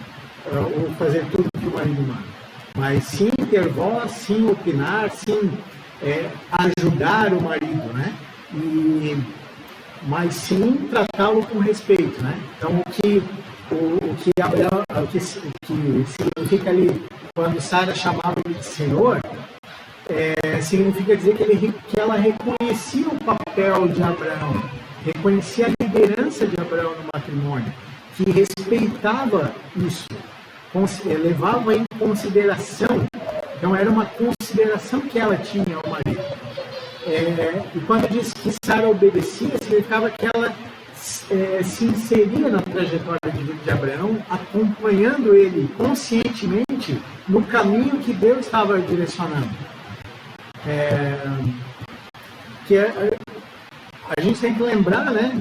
ou fazer tudo que o marido manda. Mas sim ter voz, sim opinar, sim ajudar o marido, né? Mas sim tratá-lo com respeito, né? Então o que significa ali quando Sara chamava ele de Senhor, significa dizer que ela reconhecia o papel de Abraão, reconhecia a liderança de Abraão no matrimônio, que respeitava isso, levava em consideração. Então era uma consideração que ela tinha ao marido. E quando diz que Sara obedecia, significava que ela se inseria na trajetória de vida de Abraão, acompanhando ele conscientemente no caminho que Deus estava direcionando. A gente tem que lembrar, né?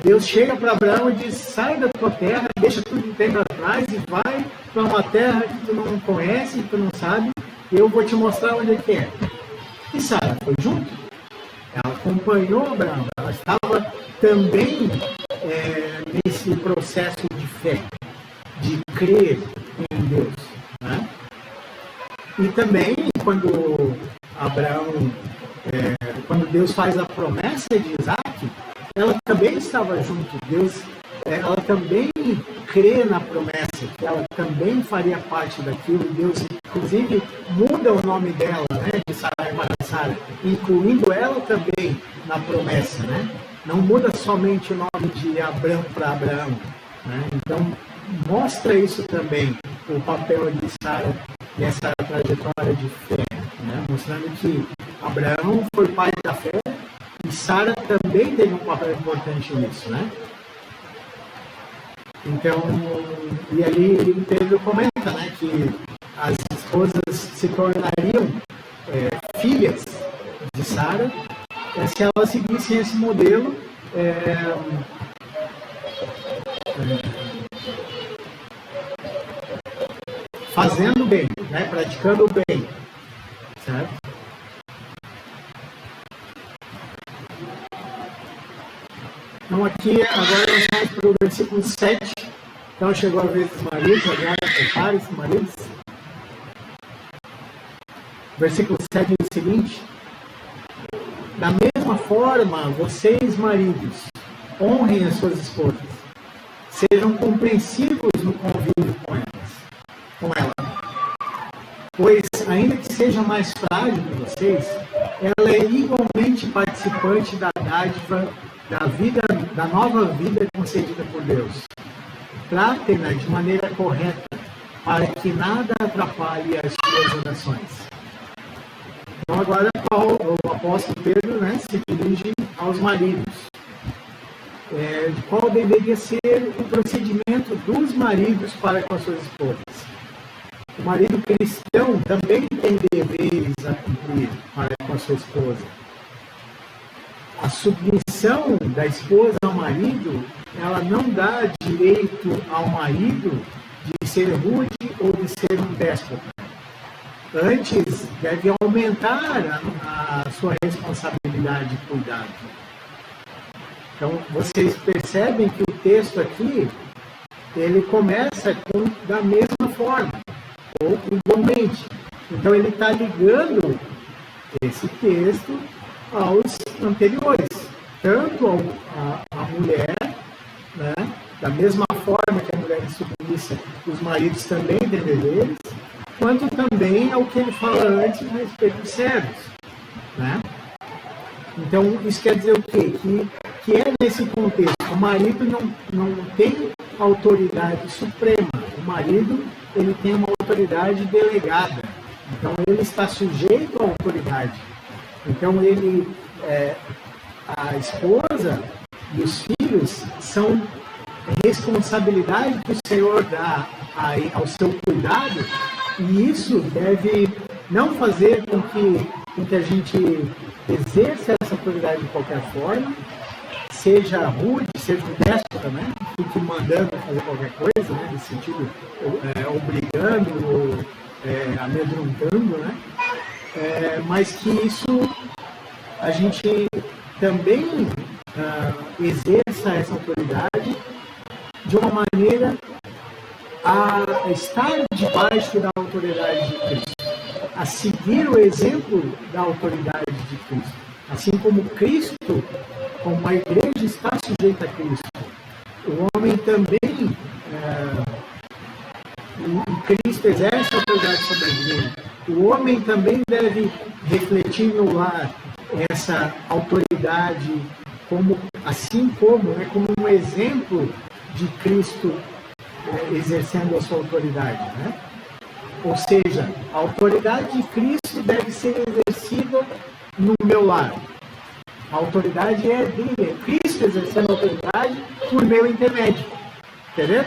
Deus chega para Abraão e diz: sai da tua terra, deixa tudo que tem para trás e vai para uma terra que tu não conhece, que tu não sabe, e eu vou te mostrar onde é que é. E Sara foi junto. Ela acompanhou Abraão. Ela estava também nesse processo de fé, de crer em Deus, né? E também quando quando Deus faz a promessa de Isaac, ela também estava junto. Ela também crê na promessa, que ela também faria parte daquilo. Deus, inclusive, muda o nome dela, né, de Sarai para Sara, incluindo ela também na promessa, né? Não muda somente o nome de Abrão para Abraão, né? Então, mostra isso também, o papel de Sara nessa trajetória de fé, né? Mostrando que Abraão foi pai da fé e Sara também teve um papel importante nisso, né? Então, e ali Pedro comenta, né, que as esposas se tornariam filhas de Sara se elas seguissem esse modelo fazendo bem, né, praticando o bem, certo? Então aqui, agora nós vamos para o versículo 7. Então chegou a vez dos maridos, agora prepare-se, maridos. Versículo 7 diz o seguinte: da mesma forma, vocês, maridos, honrem as suas esposas, sejam compreensivos no convívio com ela. pois, ainda que seja mais frágil que vocês, ela é igualmente participante da dádiva da vida, da nova vida concedida por Deus. Tratem-na de maneira correta, para que nada atrapalhe as suas orações. Então agora o apóstolo Pedro, se dirige aos maridos. Qual deveria ser o procedimento dos maridos para com as suas esposas? O marido cristão também tem deveres a cumprir para com a sua esposa. A submissão da esposa ao marido, ela não dá direito ao marido de ser rude ou de ser um déspota. Antes, deve aumentar a sua responsabilidade e cuidado. Então, vocês percebem que o texto aqui, ele começa da mesma forma, ou igualmente. Então, ele está ligando esse texto aos anteriores. Tanto a mulher, da mesma forma que a mulher é submissa, os maridos também têm deveres, quanto também ao que ele fala antes a respeito dos servos. Então, isso quer dizer o quê? Que é nesse contexto. O marido não tem autoridade suprema. O marido, ele tem uma autoridade delegada. Então, ele está sujeito à autoridade. Então, a esposa e os filhos são responsabilidade que o Senhor dá ao seu cuidado, e isso deve não fazer com que a gente exerça essa autoridade de qualquer forma, seja rude, seja déspota, fique mandando fazer qualquer coisa, nesse sentido, obrigando ou amedrontando, mas que isso a gente também exerça essa autoridade de uma maneira a estar debaixo da autoridade de Cristo, a seguir o exemplo da autoridade de Cristo. Assim como Cristo, como a igreja está sujeita a Cristo, o homem também, Cristo exerce a autoridade sobre ele. O homem também deve refletir no lar essa autoridade, assim como um exemplo de Cristo exercendo a sua autoridade. Ou seja, a autoridade de Cristo deve ser exercida no meu lar. A autoridade é dele, é Cristo exercendo a autoridade por meu intermédio. Entendeu?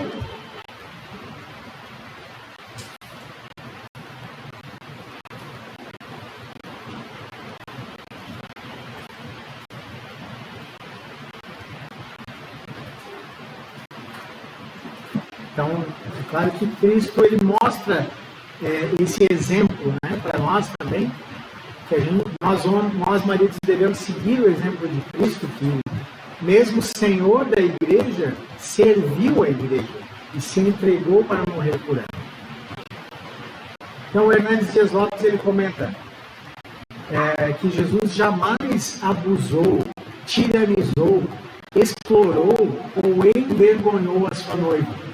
Então, é claro que Cristo ele mostra esse exemplo para nós também, que nós maridos devemos seguir o exemplo de Cristo, que mesmo Senhor da igreja, serviu a igreja e se entregou para morrer por ela. Então, o Hernandes Dias Lopes ele comenta que Jesus jamais abusou, tiranizou, explorou ou envergonhou a sua noiva.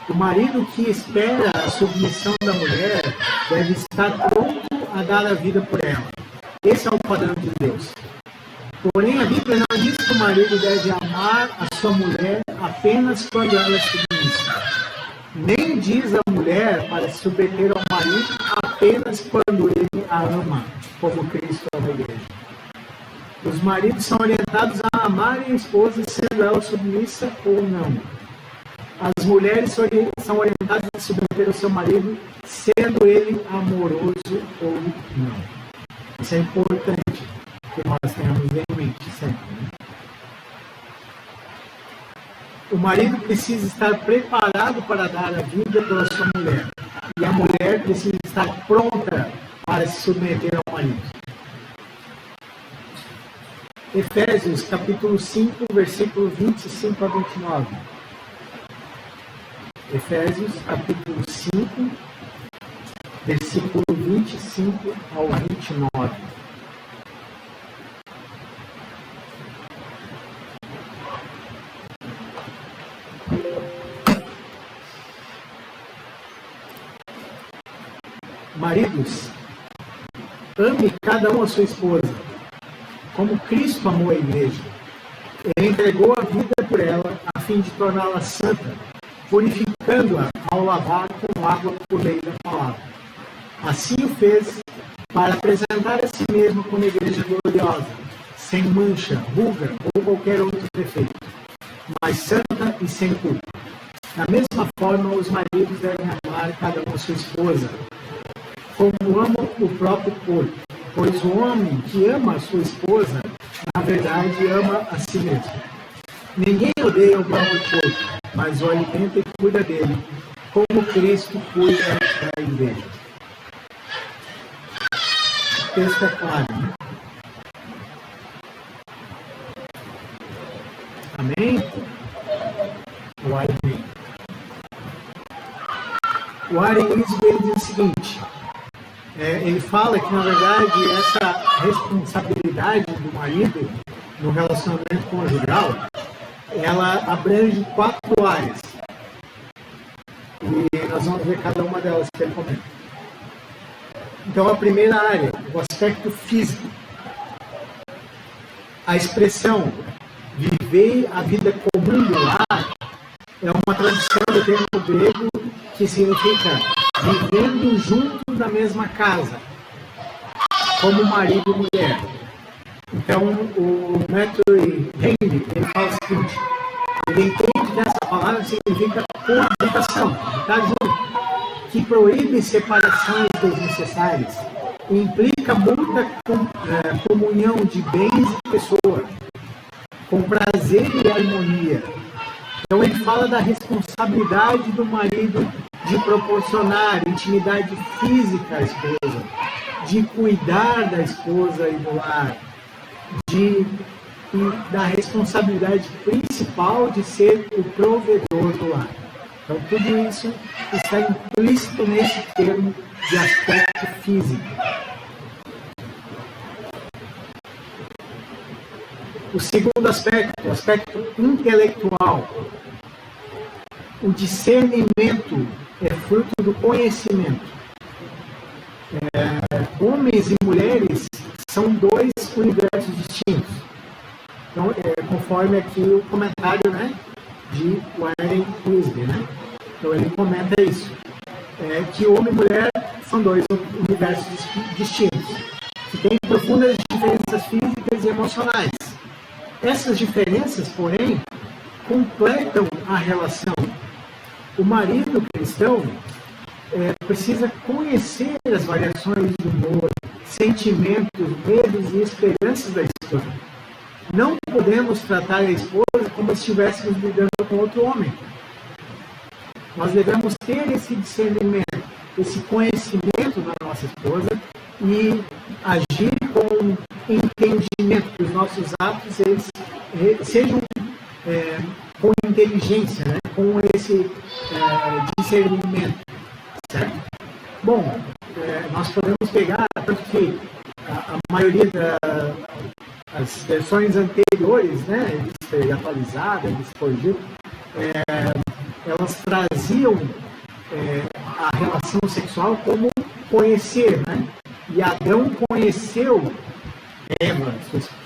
O marido que espera a submissão da mulher deve estar pronto a dar a vida por ela. Esse é o padrão de Deus. Porém, a Bíblia não diz que o marido deve amar a sua mulher apenas quando ela é submissa. Nem diz a mulher para se submeter ao marido apenas quando ele a ama, como Cristo ama a igreja. Os maridos são orientados a amarem a esposa, sendo ela submissa ou não. As mulheres são orientadas a submeter ao seu marido, sendo ele amoroso ou não. Isso é importante que nós tenhamos em mente sempre. O marido precisa estar preparado para dar a vida pela sua mulher. E a mulher precisa estar pronta para se submeter ao marido. Efésios, capítulo 5, versículo 25 a 29. Efésios, capítulo 5, versículo 25 ao 29. Maridos, ame cada um a sua esposa, como Cristo amou a igreja. Ele entregou a vida por ela, a fim de torná-la santa, purificando-a ao lavar com água por meio da palavra. Assim o fez para apresentar a si mesmo como igreja gloriosa, sem mancha, ruga ou qualquer outro defeito, mas santa e sem culpa. Da mesma forma, os maridos devem amar cada um a sua esposa, como amam o próprio corpo, pois o homem que ama a sua esposa, na verdade, ama a si mesmo. Ninguém odeia o próprio corpo, mas o alimenta e cuida dele, como Cristo cuida da igreja. O texto é claro, né? Amém? O Warren Wiersbe diz o seguinte, ele fala que, na verdade, essa responsabilidade do marido no relacionamento conjugal, ela abrange 4 áreas. E nós vamos ver cada uma delas que ele comenta. Então, a primeira área, o aspecto físico. A expressão viver a vida comum do lar é uma tradução do termo grego que significa vivendo juntos na mesma casa, como marido e mulher. Então, o Matthew Henry, ele fala o seguinte, ele entende que essa palavra significa coabitação, estar junto, que proíbe separações desnecessárias, implica muita comunhão de bens e pessoas, com prazer e harmonia. Então ele fala da responsabilidade do marido de proporcionar intimidade física à esposa, de cuidar da esposa e do lar, da responsabilidade principal de ser o provedor do lar. Então tudo isso está implícito nesse termo de aspecto físico. O segundo aspecto, o aspecto intelectual. O discernimento é fruto do conhecimento. Homens e mulheres são 2 universos distintos. Então, conforme aqui o comentário, né, de Warren Wiersbe, né? Então ele comenta isso, que homem e mulher são 2 universos distintos, que têm profundas diferenças físicas e emocionais. Essas diferenças, porém, completam a relação. O marido cristão precisa conhecer as variações do humor, sentimentos, medos e esperanças da esposa. Não podemos tratar a esposa como se estivéssemos lidando com outro homem. Nós devemos ter esse discernimento, esse conhecimento da nossa esposa e agir com entendimento, que os nossos atos eles sejam com inteligência, né? Com esse discernimento, certo? Bom, nós podemos pegar, tanto que a maioria das versões anteriores, né, atualizadas, corrigidas, elas traziam a relação sexual como conhecer, né? E Adão conheceu Eva,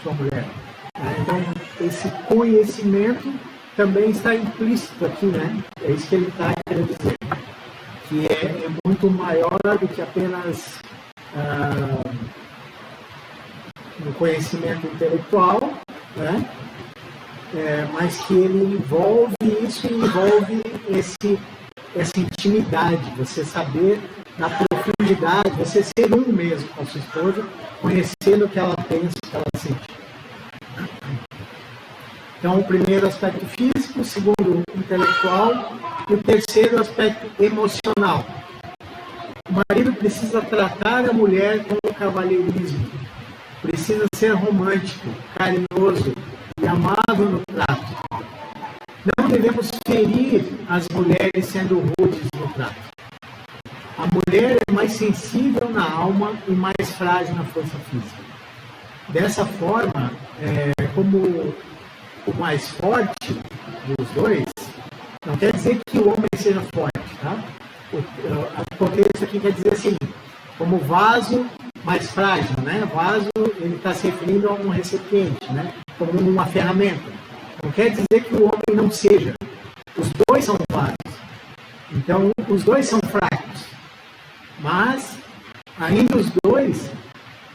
sua mulher. Então, esse conhecimento também está implícito aqui, né? É isso que ele está querendo dizer. Que é muito maior do que apenas um conhecimento intelectual, né? Mas que ele envolve isso e envolve essa intimidade, você saber na profundidade, você ser um mesmo com a sua esposa, conhecendo o que ela pensa, o que ela sente. Então, o primeiro aspecto físico, o segundo intelectual e o terceiro aspecto emocional. O marido precisa tratar a mulher com cavalheirismo, precisa ser romântico, carinhoso e amável no trato. Não devemos ferir as mulheres sendo rudes no trato. A mulher é mais sensível na alma e mais frágil na força física. Dessa forma, como o mais forte dos dois, não quer dizer que o homem seja forte, tá? O contexto aqui quer dizer assim, como vaso mais frágil, né? Vaso, ele está se referindo a um recipiente, né? Como uma ferramenta. Não quer dizer que o homem não seja. Os dois são vasos. Então, os dois são fracos. Mas, ainda os dois,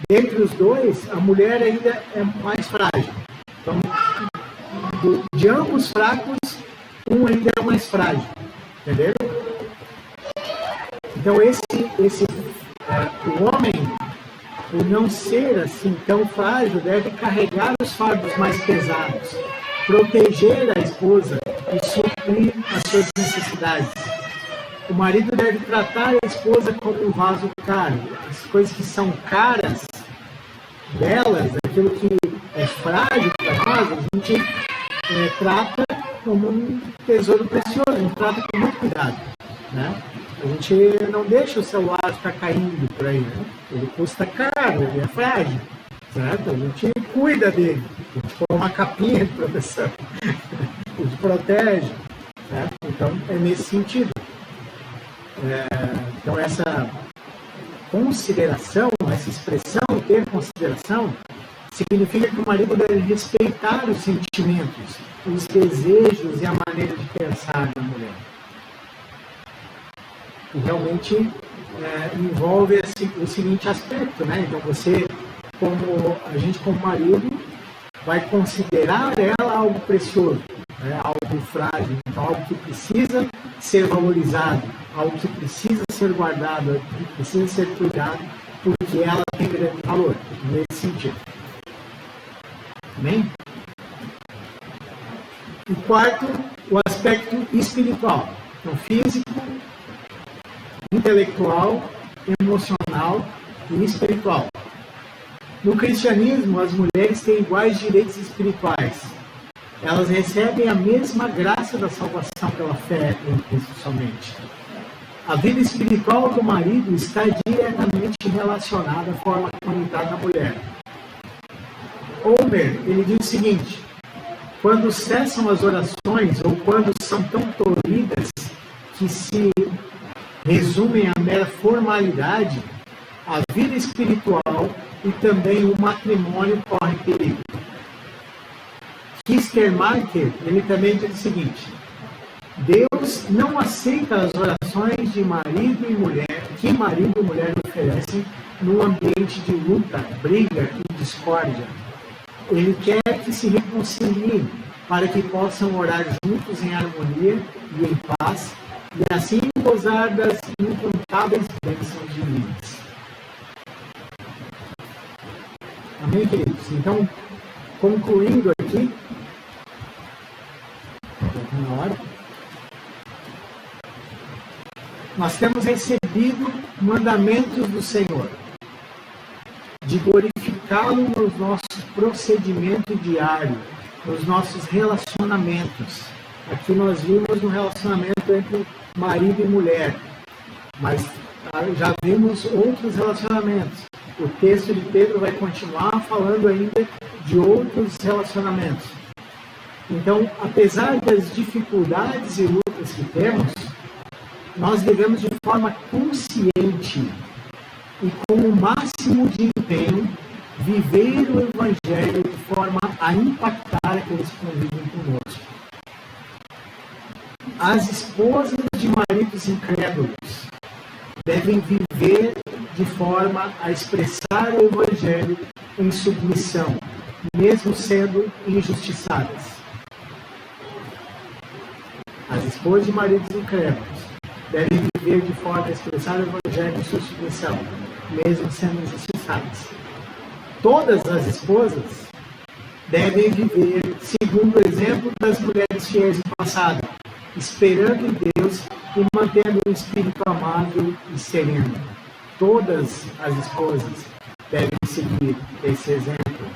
dentre os dois, a mulher ainda é mais frágil. Então, de ambos fracos, um ainda é mais frágil. Entendeu? Então, o homem, por não ser assim tão frágil, deve carregar os fardos mais pesados, proteger a esposa e suprir as suas necessidades. O marido deve tratar a esposa como um vaso caro. As coisas que são caras delas, aquilo que é frágil para nós, a gente trata como um tesouro precioso, a gente trata com muito cuidado, né? A gente não deixa o celular ficar caindo por aí, né? Ele custa caro, ele é frágil, certo? A gente cuida dele, a gente põe uma capinha de proteção, a gente protege, certo? Então, é nesse sentido. Então, essa consideração, essa expressão, ter consideração, significa que o marido deve respeitar os sentimentos, os desejos e a maneira de pensar da mulher. E realmente envolve o seguinte aspecto, né? Então a gente como marido vai considerar ela algo precioso, né? Algo frágil, então, algo que precisa ser valorizado, algo que precisa ser guardado, algo que precisa ser cuidado, porque ela tem grande valor, nesse sentido. Amém? E quarto, o aspecto espiritual. Então, físico, intelectual, emocional e espiritual. No cristianismo, as mulheres têm iguais direitos espirituais. Elas recebem a mesma graça da salvação pela fé em Cristo somente. A vida espiritual do marido está diretamente relacionada à forma comunitária da mulher. Homer, ele diz o seguinte: quando cessam as orações ou quando são tão tolhidas que se resumem a mera formalidade, a vida espiritual e também o matrimônio correm perigo. Kistermarker, ele também diz o seguinte: Deus não aceita as orações de marido e mulher que marido e mulher oferecem num ambiente de luta, briga e discórdia. Ele quer que se reconciliem para que possam orar juntos em harmonia e em paz e assim gozar das incontáveis bênçãos divinas. Amém, queridos? Então, concluindo aqui, nós temos recebido mandamentos do Senhor de glorificá-lo no nosso procedimento diário, nos nossos relacionamentos. Aqui nós vimos um relacionamento entre marido e mulher, mas já vimos outros relacionamentos. O texto de Pedro vai continuar falando ainda de outros relacionamentos. Então, apesar das dificuldades e lutas que temos, nós devemos de forma consciente e com o máximo de empenho viver o Evangelho de forma a impactar aqueles que convivem conosco. As esposas de maridos incrédulos devem viver de forma a expressar o Evangelho em submissão, mesmo sendo injustiçadas. As esposas de maridos incrédulos devem viver de forma a expressar o Evangelho em sua submissão, mesmo sendo injustiçadas. Todas as esposas devem viver segundo o exemplo das mulheres fiéis do passado, esperando em Deus e mantendo um espírito amável e sereno. Todas as esposas devem seguir esse exemplo,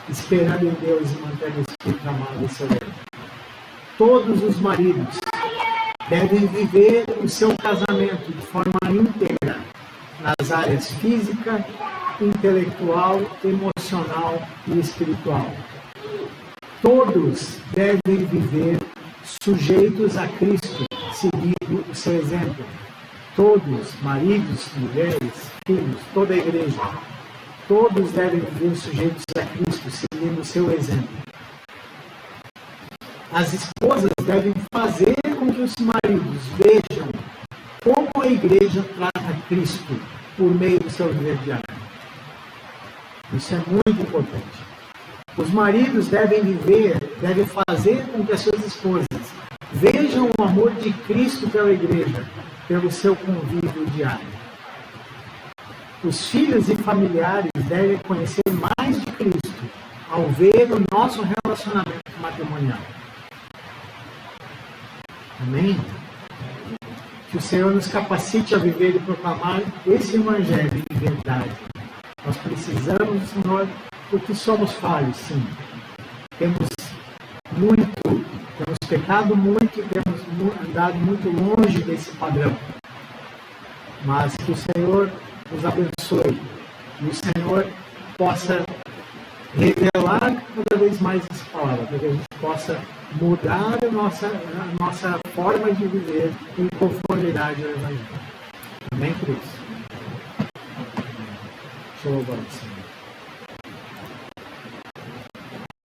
esperando em Deus e mantendo um espírito amável e sereno. Todos os maridos devem viver o seu casamento de forma íntegra nas áreas física, intelectual, emocional e espiritual. Todos devem viver sujeitos a Cristo, seguindo o seu exemplo. todos, maridos, mulheres, filhos, toda a igreja, todos devem viver sujeitos a Cristo, seguindo o seu exemplo. As esposas devem fazer com que os maridos vejam como a igreja trata Cristo por meio do seu viver diário. Isso é muito importante. Os maridos devem fazer com que as suas esposas vejam o amor de Cristo pela igreja, pelo seu convívio diário. Os filhos e familiares devem conhecer mais de Cristo ao ver o nosso relacionamento matrimonial. Amém? Que o Senhor nos capacite a viver e proclamar esse Evangelho em verdade. Nós precisamos do Senhor porque somos falhos, sim. Temos pecado muito e temos andado muito longe desse padrão. Mas que o Senhor nos abençoe e o Senhor possa revelar cada vez mais essa palavra, para que a gente possa mudar a nossa forma de viver em conformidade ao Evangelho. Amém, Cristo? Deixa eu louvar o Senhor.